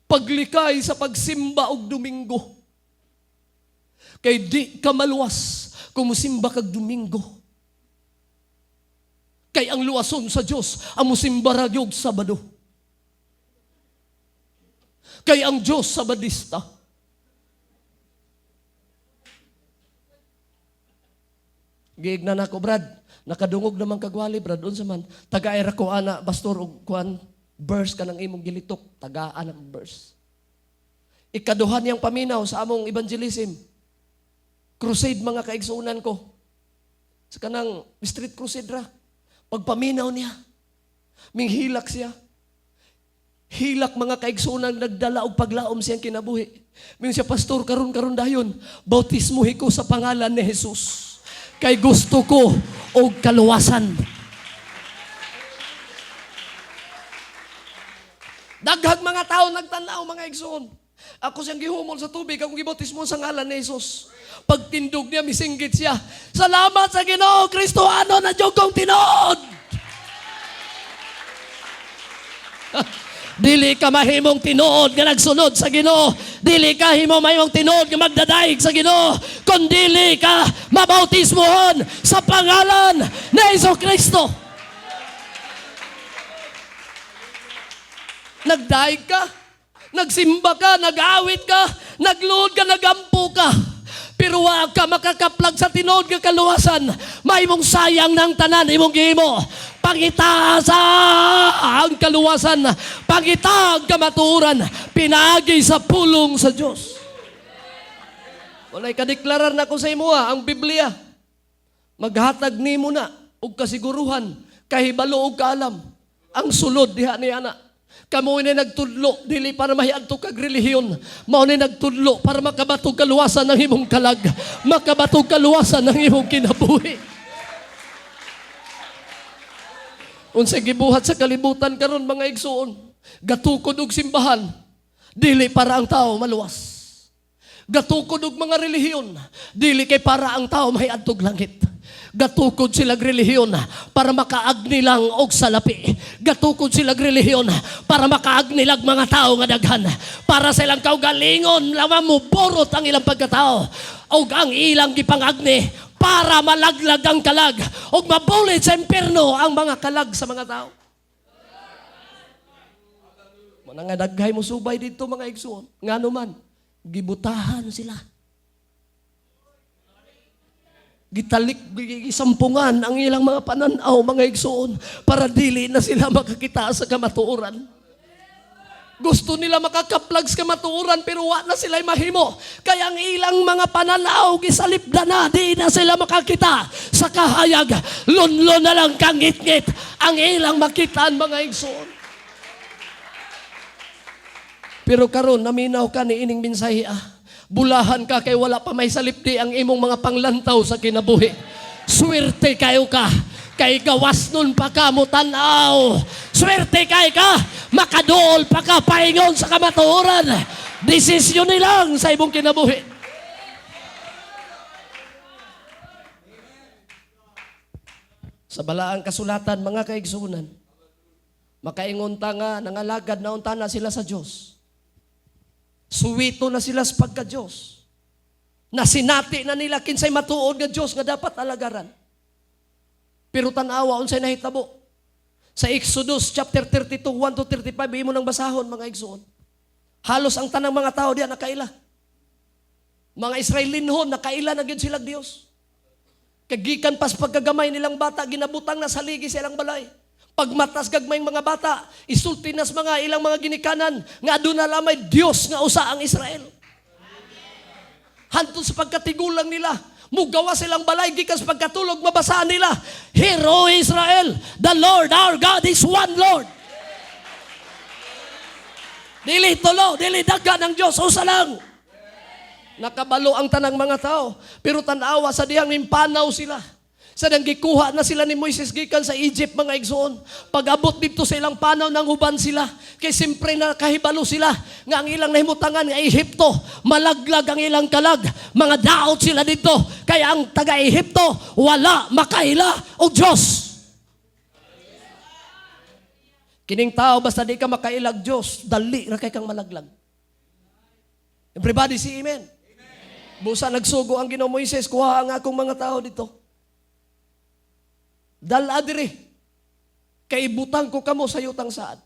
Paglikay sa pagsimba og Domingo. Kay di ka maluwas kung musimba kag Domingo. Kay ang luwason sa Dios ang musimba ragyog Sabado. Kay ang Dios Sabadista. Giignan ako, Brad. Nakadungog naman kagwali, Brad. Unsa man, taga-era ko ana, pastor, og kuan, verse ka ng imong gilitok. Tagaan ang verse. Ikaduhan niyang paminaw sa among evangelism. Crusade mga kaigsuunan ko. Sa kanang street crusade ra. Pagpaminaw niya, minghilak siya. Hilak mga kaigsuunan nagdala og paglaom siyang kinabuhi. Ming siya, pastor, karon dayon, bautismuhi ko sa pangalan ni Jesus. Kay gusto ko og kaluwasan. Daghang mga tao nagtanaw mga igsoon. Ako siyang gihumol sa tubig, akong gibautismo sa ngalan ni Jesus. Pagtindog niya, misinggit siya. Salamat sa Ginoo Kristo, ano na diyog kong tinood. Dili ka mahimong tinood nga nagsunod sa Ginoo. Dili ka mahimong tinood nga magdadaig sa Ginoo. Kung dili ka mabautismohon sa pangalan ni Jesucristo. Nagdaig ka, nagsimba ka, nag-awit ka, nagluhod ka, nagampo ka. Pero wag ka makakaplag sa tinood nga kaluwasan. May mong sayang ng tanan, imong gihimo. Pangitaasa ang kaluwasan, pangita ang kamatuoran, pinagi sa pulong sa Dios. Walay kadeklarar na ko sa imo ang Biblia. Maghatag nimo na og kasiguruhan, kahibalo og kaalam. Ang sulod diha ni ana. Kamo ni nagtudlo dili para mahiadto kag relihiyon, mao ni nagtudlo para makabatog kaluwasan ng imong kalag, makabatog kaluwasan ng imong kinabuhi. Unsay gibuhat sa kalibutan karon mga igsoon, gatukod og simbahan dili para ang tao maluwas. Gatukod og mga relihiyon dili kay para ang tao mahiadto og langit. Gatukod sila relihiyon para makaagni lang og salapi. Gatukod sila relihiyon para makaagnilag mga tao nga daghan. Para sa ilang kaugalingon lamang mo borot ang ilang pagkatao. Og ang ilang gipangagni para malaglag ang kalag. Og mabulit sa impierno ang mga kalag sa mga tao. Mga nga daghay mo subay dito mga igsoon. Ngano man, gibutahan sila. Gitalik, gisampungan ang ilang mga pananaw, mga igsoon, para dili na sila makakita sa kamatuoran. Gusto nila makakaplag sa kamatuoran, pero wa na sila mahimo. Kaya ang ilang mga pananaw, gisalipda na, di na sila makakita sa kahayag. Lunlo na lang kangit-ngit ang ilang makitaan, mga igsoon. Pero karon naminaw ka ni ining mensahe Bulahan ka kay wala pa may salipdi ang imong mga panglantaw sa kinabuhi. Swerte kayo ka. Kay gawas nun pa ka mo tanaw. Swerte kay ka. Makadool pa ka paingon sa kamatuoran. Desisyon nilang sa imong kinabuhi. Sa balaang kasulatan, mga kaigsunan, makaingon ta nga, nangalagad na unta na sila sa Diyos. Suwito na sila sa pagka-Diyos. Nasinati na nila kinsay matuod nga Diyos nga dapat alagaran. Pero tanawa, unsay nahitabo. Sa Exodus chapter 32, 1-35, imo nang basahon, mga igsuon. Halos ang tanang mga tao diyan nakaila. Mga Israelinhon, nakaila na gyud sila Dios. Kagikan pas pagkagamay nilang bata, ginabutang na saligi sa ilang balay. Pagmatas gagmayng mga bata, isulti nas mga ilang mga ginikanan, nga aduna lamay Dios nga usa ang Israel. Hantod sa pagkatigulang nila, mugawa silang balay, gikan sa pagkatulog, mabasaan nila, Hear, O Israel, the Lord our God is one Lord. Dili tulo, dili daga ng Diyos, usa lang. Nakabalo ang tanang mga tao. Pero tanawa sa diyang nimpanaw sila. Sa diyang gikuha na sila ni Moises gikan sa Egypt, mga igsoon. Pag-abot dito sa ilang panaw, nang uban sila. Kaya simpre na kahibalo sila. Nga ang ilang nahimutangan nga Ehipto, malaglag ang ilang kalag. Mga daot sila dito. Kaya ang taga-Ehipto, wala makaila o Diyos. Kining tao, basta di ka makailag Diyos, dali na kay kang malaglag. Everybody say amen. Busa nagsugo ang Ginoo Moises, kuha ang akong mga tao dito. Dala diri. Kaibutang ko kamo sa yutang saad.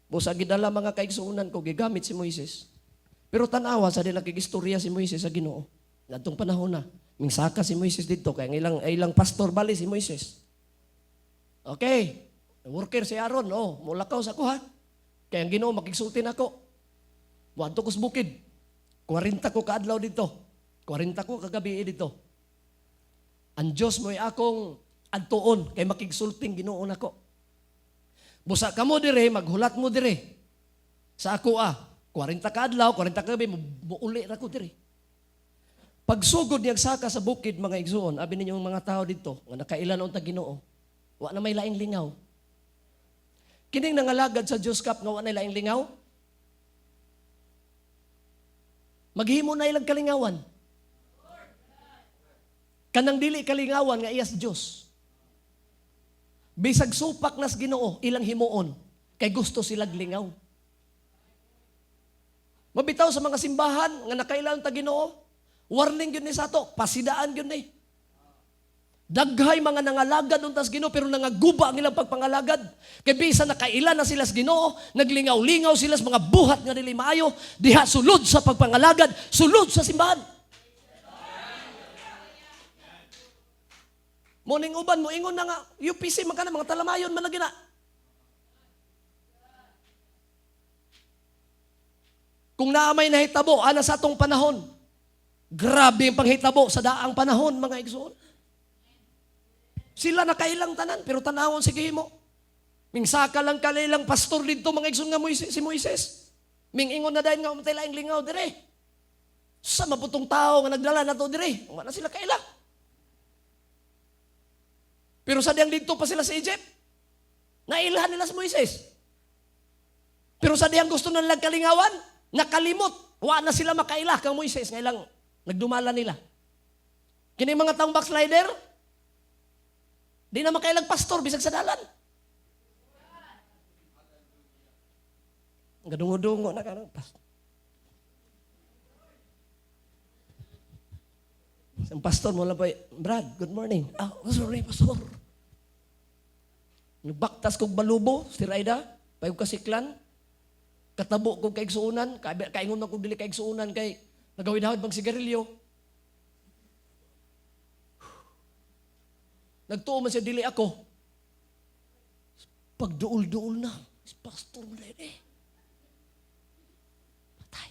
Busa gidala mga kaigsuunan ko, gigamit si Moises. Pero tanawa sa dila kigistorya si Moises sa Ginoo. Ngadtong panahon na, mingsaka si Moises dito, kaya ilang pastor bali si Moises. Okay. Worker si Aaron, mulakaw sa ko ha. Kaya ang Ginoo makigsulti nako. Wadto ko sa bukid. 40 ko kaadlaw dito. 40 ko kagabi dito. Ang Diyos mo'y akong adtuon kay makigsulting Ginoo nako. Busa ka mo dire, maghulat mo dire. Sa ako 40 kaadlaw, 40 kagabi, muuli ra ko dire. Pagsugod niyang saka sa bukid, mga igsuon, abi ninyong mga tao dito, nga nakailan unta Ginoo, wa na may laing lingaw. Kining nangalagad sa Diyos kap nga wa na laing lingaw, maghimo na ilang kalingawan. Kanang dili kalingawan nga iyas Diyos. Bisag supak nas Ginoo, ilang himuon, kay gusto silag lingaw. Mabitaw sa mga simbahan, nga nakailan ta Ginoo, warning yun ni sa to, pasidaan yun ni. Daghay mga nangalagad untas Ginoo, pero nangaguba ang ilang pagpangalagad. Kay bisa nakaila na sila sa Ginoo, naglingaw-lingaw sila sa mga buhat nga dili maayo, diha sulod sa pagpangalagad, sulod sa simbahan. Muning uban mo ingon na nga, UPC magkana mga talamayon man lagi na. Kung naamay nahitabo ana sa atong panahon, grabe ang panghitabo sa daang panahon, mga igsoon. Sila nakailang tanan, pero tanawon sige mo. Mingsaka lang kalilang pastor dito, mga igsoon nga si Moises. Mingingon na dahil nga umatay laing lingaw dire. Sa maputong tao nga nagdala na to dire, wala sila kaila. Pero sa diyang dito pa sila sa Egypt, nailhan nila si Moises. Pero sa diyang gusto nilang kalingawan, nakalimot. Wala na sila makaila kang Moises, ngailang nagdumala nila. Kini mga taong backslider, di na makailang pastor, bisag sa dalan. Gadungo-dungo na ka ng pastor. Ang pastor mo lang po, Brad, good morning. Sorry, pastor. Nagbaktas kong balubo, si Raida, payog kasiklan, katabo kong kaigsuunan, kaingon na kong dili kaigsuunan, kay nagawin-hawid bang sigarilyo. Nagtuo man siya, dili ako. Pagduol-duol na, pastor mo na yun Patay.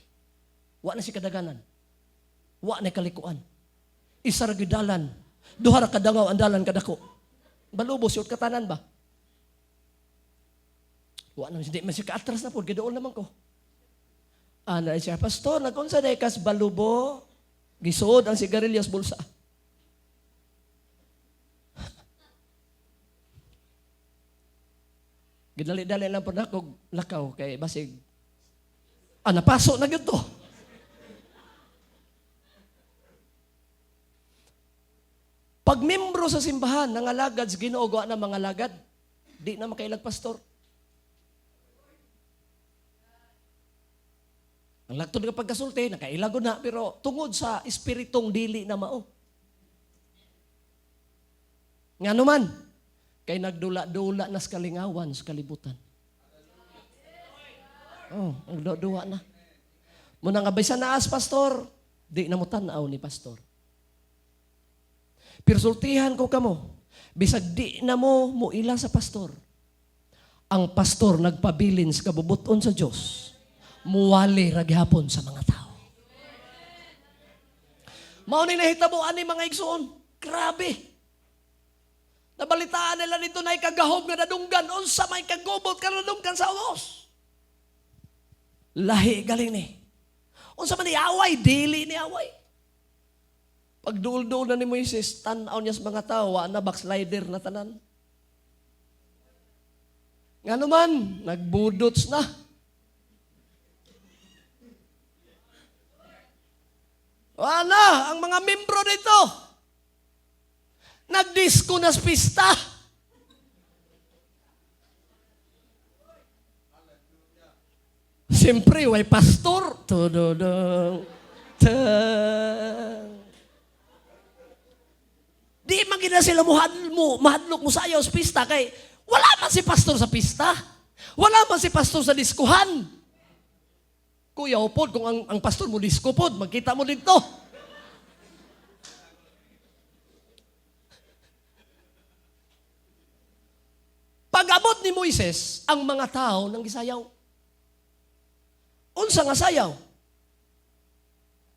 Wa na si kadaganan. Wa na kalikuan. Isa ra gidalan. Duha ra kadangaw ang dalan kadako. Balubo siya katanan ba? Wa na hindi man siya kaatras na po, giduol naman ko. Ana siya, pastor, nagkunsa day kas balubo, gisuod ang sigarilyas bulsa. Gidali-dali lang po na kog lakaw kay basig. Napaso na gyud to. Pag membro sa simbahan, nangalagad sa Ginoo, gawa na mga lagad, di na makailag pastor. Ang lagtod nga pagkasulti, nakailago na, pero tungod sa espiritong dili na mao. Nga naman, kay nagdula-dula na sa kalingawan sa kalibutan. Oh, nagdula na. Muna nga baysa na as pastor, di na mo tanaw ni pastor. Pero sultihan ko kamo, bisag di na mo muila sa pastor. Ang pastor nagpabilin sa kabubuton sa Diyos, muwali raghapon sa mga tao. Mao ning nahitabuan ni mga igsoon, grabe. Nabalitaan nila nito na ikagahom nga nadunggan, unsa may kagubot ka nadunggan sa ulos. Lahi galing ni. Unsa man ni away, dili ni away. Pag duol-duol na ni Moises, tanaw niya sa mga tao, na backslider na tanan. Nga naman, nagbudots na. Wala, ang mga membro nito, nagdisko na sa pista. Siyempre, way pastor. Tududong. Di man gina sila mahadlok mo sa ayaw sa pista kay wala man si pastor sa pista. Wala man si pastor sa diskuhan. Kuya, upod, kung ang pastor mo disko pod, magkita mo dito. Pag-abot ni Moises, ang mga tao nang gisayaw. Unsa nga sayaw?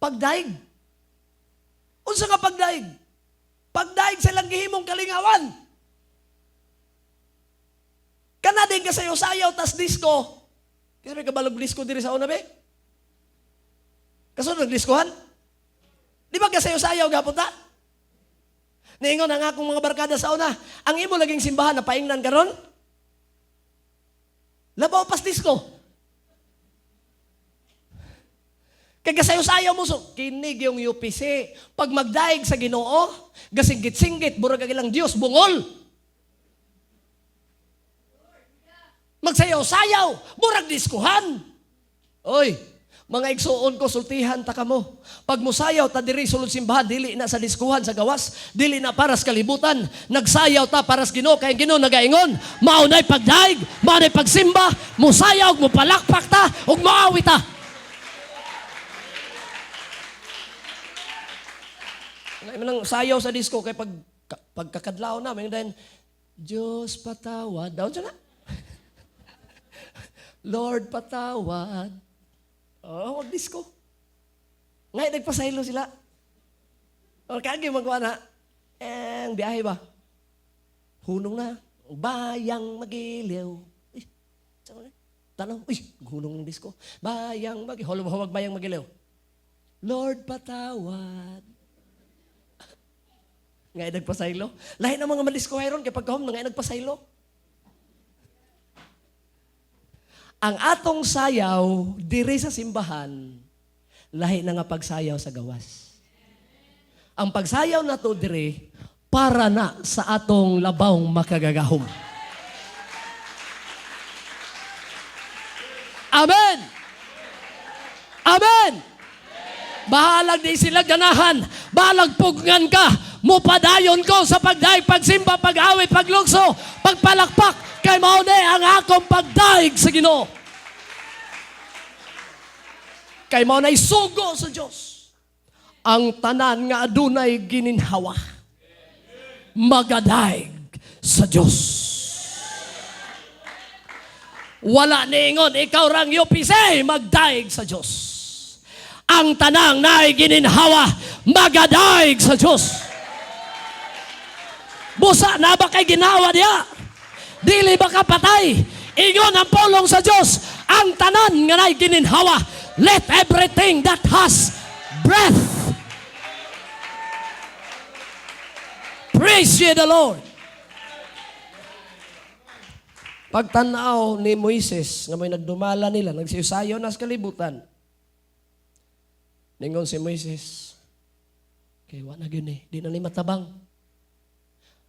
Pagdaig. Unsa nga pagdaig? Pagdaig silang gihimong kalingawan. Kanading kasayaw-sayaw tas disco. Kasi may kabalog disco diri sa una, be? Kasunod diskohan? Di ba kasayaw-sayaw gapon ta? Niingon ang akong mga barkada sa una, ang imo laging simbahan na paingnan karon? Labaw pas disco. Kagasayo-sayo mo, so, kinig yung UPC. Pag magdaig sa Ginoo, gasinggit-singgit, burag ang ilang Diyos, bungol. Magsayaw-sayaw, burag diskuhan. Oy, mga igsuon ko, sultihan ta kamo. Pag musayaw ta diri sulod simbahan, dili na sa diskuhan sa gawas, dili na para sa kalibutan. Nagsayaw ta para sa Ginoo, kay Ginoo nagaingon, maunay pagdaig, maunay pagsimba, musayaw, mupalakpak ta, ug maawi ta. Nang sayaw sa disco kay pagkakadlaw na, may then Diyos patawad. Daon siya na. Lord patawad. Oh, disco. Ngay nagpasaylo sila. O kagi magawa na. Biyahe ba? Hunong na. Bayang magiliw. Uy, tanaw. Uy, hunong ng disco. Bayang magiliw. Hulog-hulog bayang magiliw. Lord patawad. Ngay nagpasaylo. Lahi ng mga malisko hayron kay pagkahom na ngay nagpasaylo. Ang atong sayaw diri sa simbahan, lahi na nga pagsayaw sa gawas. Ang pagsayaw nato diri para na sa atong labawng makagagahom. Amen. Amen. Bahalag di sila ganahan, bahalag pugngan ka. Mupadayon ko sa pagdaig, pagsimba, pag-awit, paglugso, pagpalakpak, kay maune ang akong pagdaig sa Ginoo. Kay maunay sugo sa Diyos. Ang tanan nga adunay gininhawa, magadaig sa Diyos. Wala niingon, ikaw rang UPC, magdaig sa Diyos. Ang tanang na gininhawa, magadaig sa Diyos. Busa na ba kay ginawa niya? Dili ba kapatay? Ingon ang pulong sa Diyos. Ang tanan nga na'y gininhawa. Let everything that has breath praise ye the Lord. Pagtanaw ni Moises, nga may nagdumala nila, nagsisayaw na sa kalibutan. Ningon si Moises, kaya wala na yun di na ni matabang.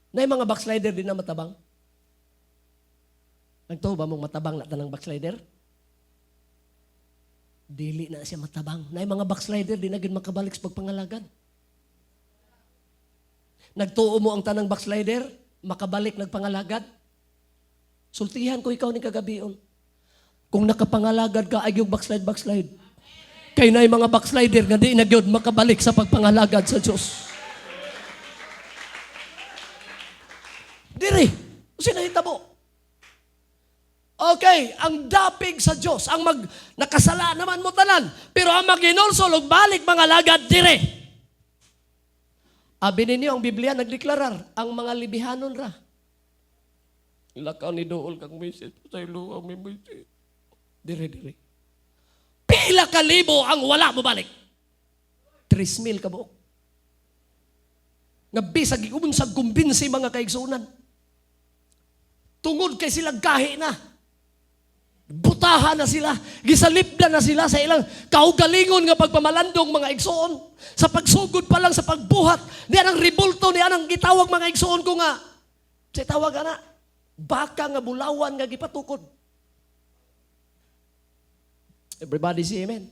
Na mga backslider din na matabang. Nagtuo ba mong matabang na tanang backslider? Dili na siya matabang. Na mga backslider din na gid makabalik sa pagpangalagad. Nagtuo mo ang tanang backslider, makabalik nagpangalagad. Sultihan ko ikaw ni kagabion. Kung nakapangalagad ka, ay yung backslide. Kaya na yung mga backslider nga di na gyud makabalik sa pagpangalagad sa Diyos. Diri, sinahitabo. Okay, ang dapig sa Diyos, ang nakasala naman mo tanan, pero ang maginulsol, balik mga lagad, dire. Abi ninyo, ang Biblia nagdeklarar, ang mga libihanon ra. Ilakaw ni Dool kang misis, sa ilo ang misis. Dire. Pila ka libo ang wala mo balik. 3,000 ka buok. Nga bisag sa kumbinsi mga kaigsunan. Tungod kay sila gahi na. Butahan na sila. Gisalipdan na sila sa ilang kaugalingon nga pagpamalandong mga igsoon. Sa pagsugod pa lang sa pagbuhat. Diyan ang ribulto, diyan ang gitawag mga igsoon ko nga. Sa tawag na, baka nga bulawan nga gipatukod. Everybody say amen.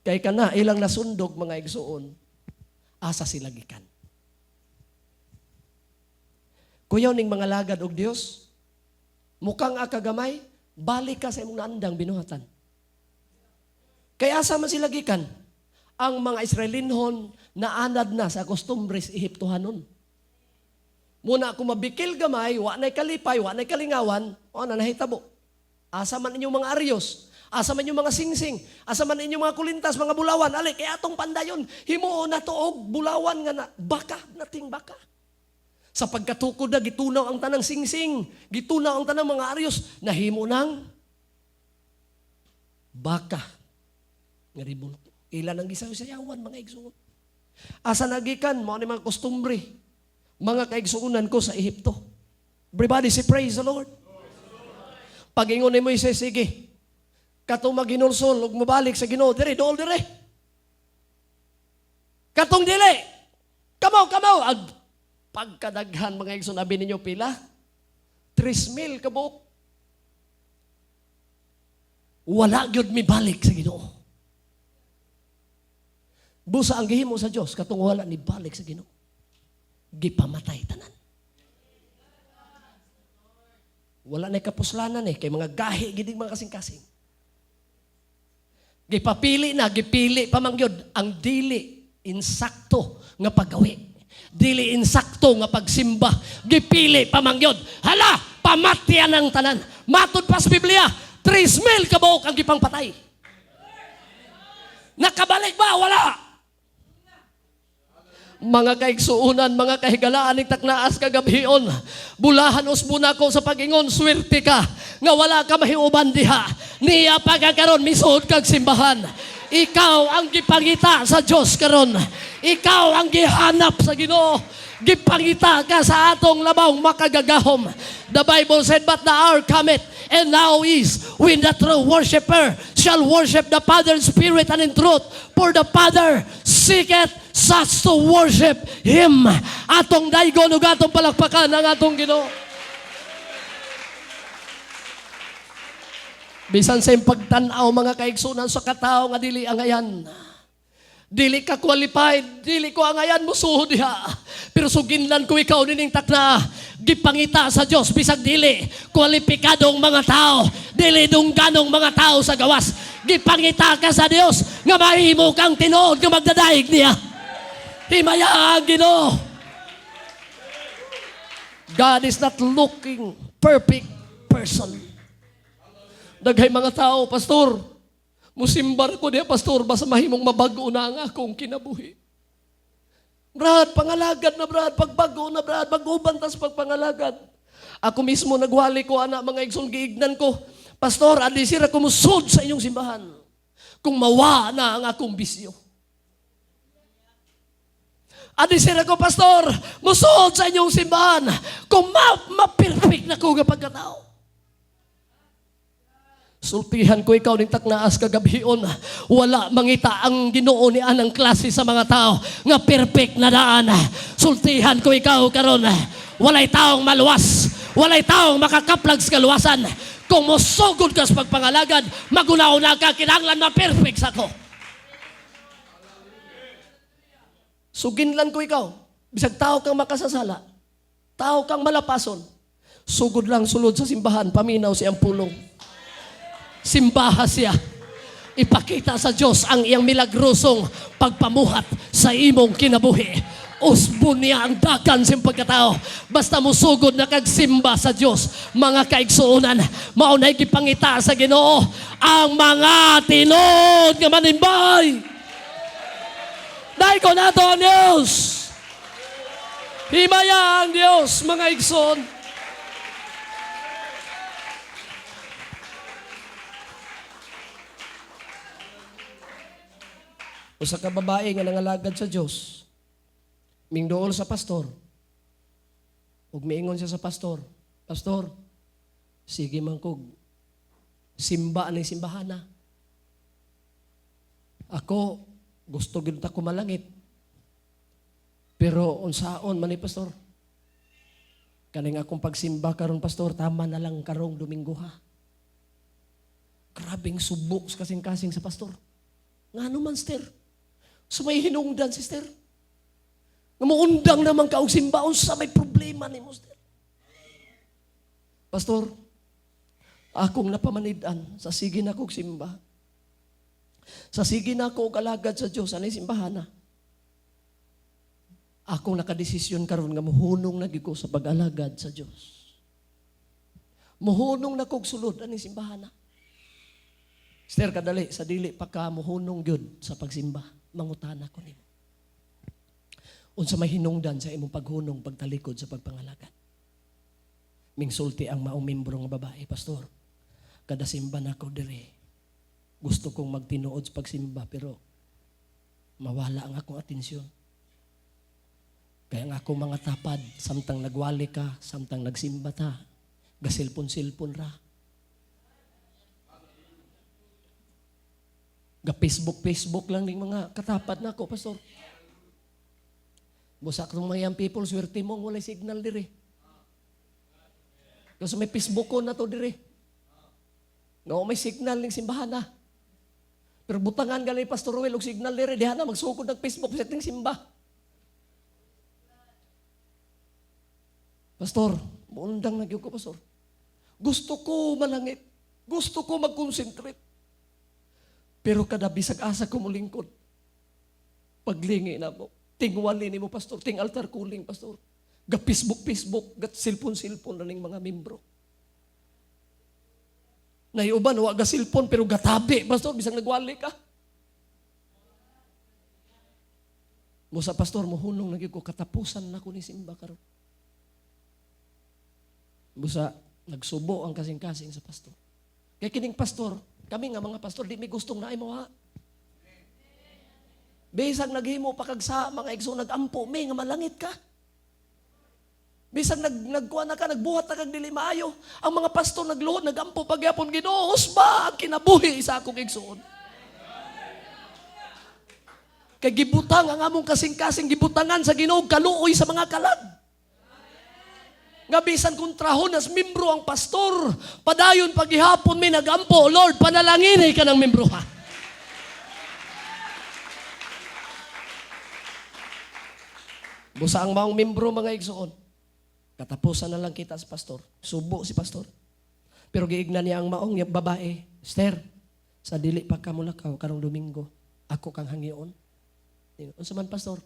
Kay ka na, ilang nasundog mga igsoon, asa sila gikan. Kuyaw ning mga lagad og Dios, mukhang akagamay, balik ka sa imong naandang binuhatan. Kaya asa man sila gikan? Ang mga Israelinhon naanad na sa kostumbres Ehiptohanon. Muna ako mabikil gamay, wa na'y kalipay, wa na'y kalingawan, o na nahitabo. Asa man inyong mga aryos, asa man inyong mga singsing, asa man inyong mga kulintas, mga bulawan, ali, kaya atong pandayon, himuon na tuog, bulawan nga na, baka, nating baka. Sa pagkatukod na, gitunaw ang tanang singsing, gitunaw ang tanang mga aryos, nahimo ng baka. Nga ribulto. Ilan ang gisayawan, mga igsuon. Asa nagikan, mga ni mga kostumbre, mga kaigsuunan ko sa Ehipto. Everybody say, praise the Lord. Pag-ingon ni Moises, sige, katong maginulsol, ug mabalik sa Ginoo, dire, dool dire. Katong dili, kamaw, pagkadaghan mga igsoon, abi ninyo pila? 3,000 kabuok. Wala gyud mi balik sa Ginoo. Busa ang gihimo sa Dios katong wala ni balik sa Ginoo. Gipamatay tanan. Wala na kapuslanan kay mga gahi gidig mga kasing-kasing. Gipapili na, gipili pamangyod ang dili insakto nga paggawi. Dili insakto nga pagsimba, gipili pamangyod. Hala, pamatyan ang tanan. Matod pa sa Biblia, 3,000 kabuok ang gipang patay. Nakabalik ba? Wala. Mga kaigsuunan, mga kahigalaan, taknaas kagabion, bulahan usbuna ko sa pag-ingon, swerte ka, nga wala ka mahiuban diha. Niya pagkakaroon, misuod kag simbahan. Ikaw ang gipangita sa Diyos karon. Ikaw ang gihanap sa Ginoo. Gipangita ka sa atong labawng makagagahom. The Bible said, but the hour cometh, and now is, when the true worshiper shall worship the Father in spirit and in truth. For the Father seeketh such to worship Him. Atong daygon ug atong palakpakan ang atong Ginoo. Bisan sa pagtan-aw mga kaigsunan sa katao nga dili angayan. Dili ka qualified, dili ko angayan mo suhod diha. Pero suginlan ko ikaw nining takna, gipangita sa Dios bisag dili kwalipikadong mga tao, dili dungganong mga tao sa gawas. Gipangita ka sa Dios nga mahimo kang tinuod nga magdadaig niya. Himaya ang Ginoo. God is not looking perfect person. Daghay mga tao, pastor, musimbar ko diya, pastor, basta mahimong mabago na nga akong kinabuhi. Brad, pangalagad na brad, pagbago na brad, mag-ubantas pagpangalagad. Ako mismo nagwali ko, anak, mga igsoon, giignan ko, pastor, adisir ako musod sa inyong simbahan. Kung mawa na ang akong bisyo. Adisir ako, pastor, musod sa inyong simbahan. Kung ma-perfect na ko nga pagkatao. Sultihan ko ikaw ning taknaas kagabion. Wala mangita ang Ginoo ni anang klase sa mga tao nga perfect na daan. sultihan ko ikaw karon. Walay taong maluwas, walay taong makakaplag sa kaluwasan. Kung mosugod ka sa pagpangalagad, magunaw-una ka, kinahanglan ma-perfect sa ko. Suginlan ko ikaw. Bisag tao kang makasasala. Tao kang malapason. Sugod lang sulod sa simbahan, paminaw siyang pulong. Simbaha siya. Ipakita sa Diyos ang iyang milagrosong pagpamuhat sa imong kinabuhi. Usbon niya ang dakan sa pagkatao. Basta mo sugod na kagsimba sa Diyos, mga kaigsuunan, maunay gipangita sa Ginoo ang mga tinod nga manimbay. Dahil ko na ito ang Diyos. Himaya ang Diyos, mga igsoon. Usa ka babae nga nangalagad sa Diyos, mingdool sa pastor. Ug miingon siya sa pastor, Pastor, sige man kog simba ni simbahana. Ako gusto gyud ta ko malangit. Pero unsaon man ni pastor? Kaning akong pagsimba karon pastor, tama na lang karong Domingo ha. Grabing subok sa kasing-kasing sa pastor. Ngano man, sister? Sumay hinungdan, sister. Nga muundang naman ka og simba, unsa may problema ni mo, sister? Pastor, akong napamanidan sa sige na kong simba. Sa sige na ko kalagad sa Diyos, anay simbahan na. Akong nakadesisyon karon nga muhunong na ko sa pag-alagad sa Diyos. Muhunong na kog sulod, anay simbahan na. Sister, kadali, sa dili pa ka muhunong yun sa pagsimba. Mangutana ko nimo. Unsa may hinungdan sa imong paghunong, pagtalikod sa pagpangalagad. Mingsulti ang maong membro nga babae, Pastor. Kada simba na ko dire. Gusto kong magtinuod sa pagsimba, pero mawala ang akong atensyon. Kaya ang akong mga tapad, samtang nagwali ka, samtang nagsimba ta, gasilpon-silpon ra. Ga-Facebook lang ng mga katapat na ako, Pastor. Busak ng mga young people, swerte mo, wala signal dire. Kasi may Facebook ko na to dire. Nga may signal ng simbahan na. Pero butangan gali Pastor Ruel og signal dire, diha na magsukod ng Facebook sa ating simba. Pastor, muundang na gyud ko, Pastor. Gusto ko malangit. Gusto ko mag-concentrate. Pero kada bisag asa ko mulingkod. Paglingi na mo. Tingwali ni mo, Pastor. Ting altar kuling, Pastor. Ga-Facebook, gat silpon na ning mga membro. Naiuban, wa ga-silpon, pero gatabi, Pastor. Bisag nagwali ka. Musa, Pastor, muhunong naging ko, katapusan na ko ni simba karon. Musa, nagsubo ang kasing-kasing sa Pastor. Kaya kining Pastor, kami nga mga pastor, di may gustong naay mo ha. Bisag naghimo pa kag sa mga igsoon nagampo, may nga malangit ka. Bisag nagkuha na ka, nagbuhat na kag dili maayo. Ang mga pastor nagluhod, nagampo pagyapon Ginoo, husba ang kinabuhi sa akong igsoon. Kay gibutang ang among kasing-kasing gibutangan sa Ginoo, kaluoy sa mga kalag. Nga bisan kung trahon as membro ang pastor, padayon paghihapon may nagampo, Lord, panalangin ka ng membro ha. Busa ang maong membro mga igsoon. Katapusan na lang kita sa pastor. Subo si pastor. Pero giignan niya ang maong babae, Esther, sa dili pa ka mulakaw karong Domingo, ako kang hangion. Unsa man pastor?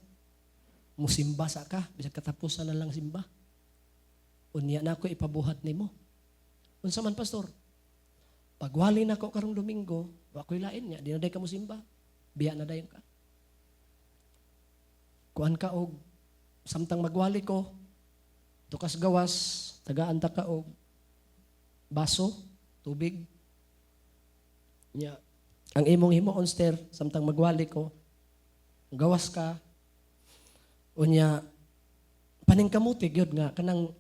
Musimba sa ka, bisag katapusan na lang simba. Unya na ako ipabuhat nimo. Unsa man pastor? Pagwali na ako karong Domingo, ako'y lain niya, di na day ka mo simba. Biya na dayon ka. Kuan ka og samtang magwali ko, tukas gawas, tagaan-ta ka og baso, tubig. Nya, ang imong himuon Esther, samtang magwali ko, gawas ka. Unya paningkamuti gyud nga kanang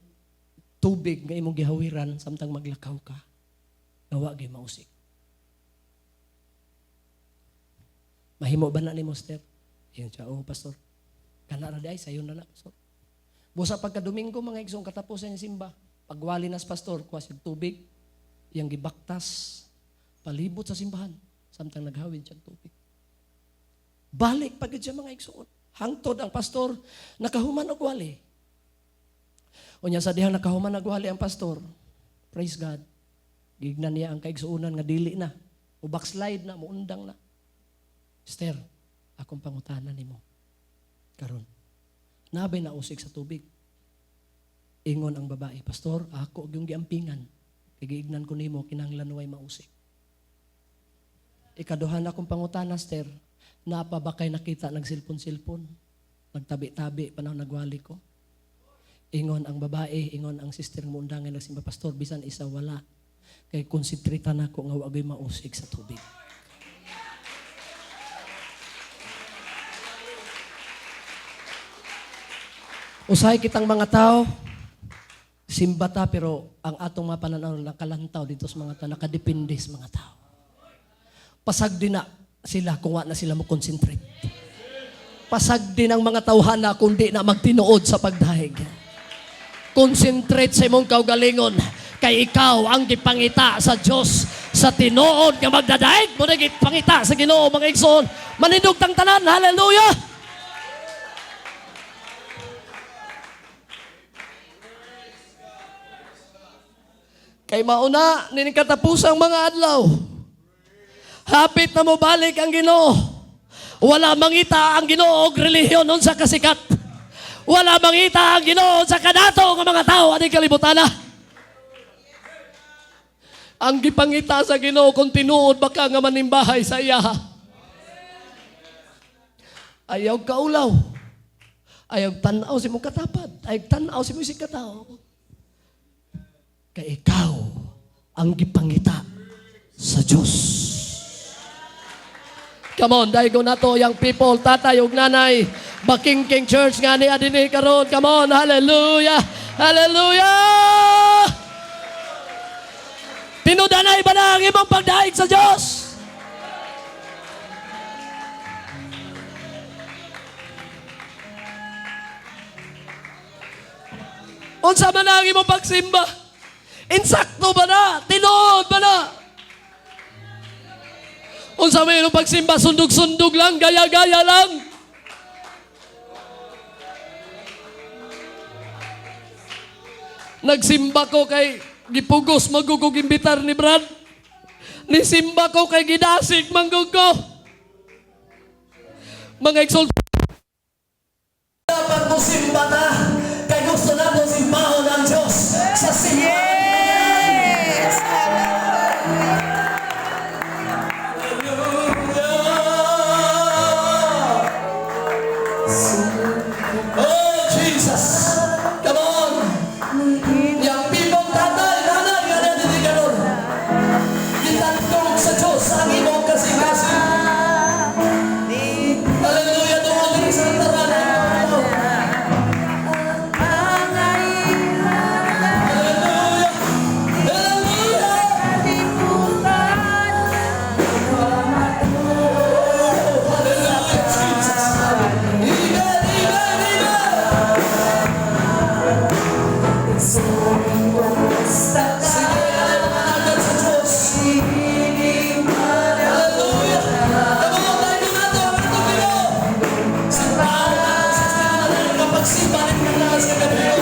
tubig nga imong gihawiran samtang maglakaw ka. Nawa gyud mausik. Mahimo ba na nimo, Esther? Yan siya, oh, pastor. Kana ra di ay sayon na pastor. Busa pagka Domingo mga igsoon katapusan yung simba, pagwali nas pastor, kuha siya tubig, yang gibaktas, palibot sa simbahan, samtang naghawid siya tubig. Balik pagid siya mga igsoon. Hangtod ang pastor, nakahuman og wali. Unya sa dihang nakahuman og wali ang pastor, praise God, gignan niya ang kaigsuunan nga dili na, o backslide na, muundang na. Esther, akong pangutanan nimo. Karon, nabay na usik sa tubig. Ingon ang babae, pastor, ako og yung giampingan. Kagiignan ko nimo kinahanglan way mausik. Ikaduhan akong pangutanan, Esther, napa ba kay nakita nagsilpon-silpon? Nagtabi-tabi panahon nagwali ko? Ingon ang babae, ingon ang sister mo undangan nagsimba, pastor, bisan isa wala. Kay konsentrita na ko nga wagay mausik sa tubig. Usahay kitang mga tao, simba ta, pero ang atong mga pananaw nakalantaw dito sa mga tao, nakadepende sa mga tao. Pasag din na sila kung wa na sila mo concentrate. Pasag din ang mga tawhana kung di na magtinuod sa pagdahig. Concentrate sa imong kaugalingon, kay ikaw ang gipangita sa Dios sa tinuod nga magdadaig mo na gipangita sa Ginoo mga igsoon. Manindog tang tanan, hallelujah! Kay mauna, nining katapusang mga adlaw. Hapit na mo balik ang Ginoo. Wala mangita ang Ginoo og relihiyon unsa kasikat. Wala mangita ang Ginoo sa kadato nga mga tao aning kalibutan na. Ang gipangita sa Ginoo kung tinuod baka nga manimbahay sa iya. Ayaw kaulaw. Ayaw tanaw si mong katapad. Ayaw tanaw si mong katao. Kay ikaw ang gipangita sa Diyos. Come on, dahil ko na to, young people, tatay ug nanay, Bakingking Church nga ni adini karon. Come on, hallelujah! Hallelujah! Tinudanay ba na ang imong pagdaig sa Diyos? Unsa man ang imong pagsimba? Insakto ba na? Tinuod ba na? Unsa man imong pagsimba? Sundog-sundog lang, gaya-gaya lang. Nagsimba ko kay gipugos magugog imbitar ni Brad. Nisimba ko kay gidasig manggugo. Mga exalt. Dapat mo simba na kay gusto na mo simbahon ang Diyos sa simba. Pagsibahin ka na sa gabi.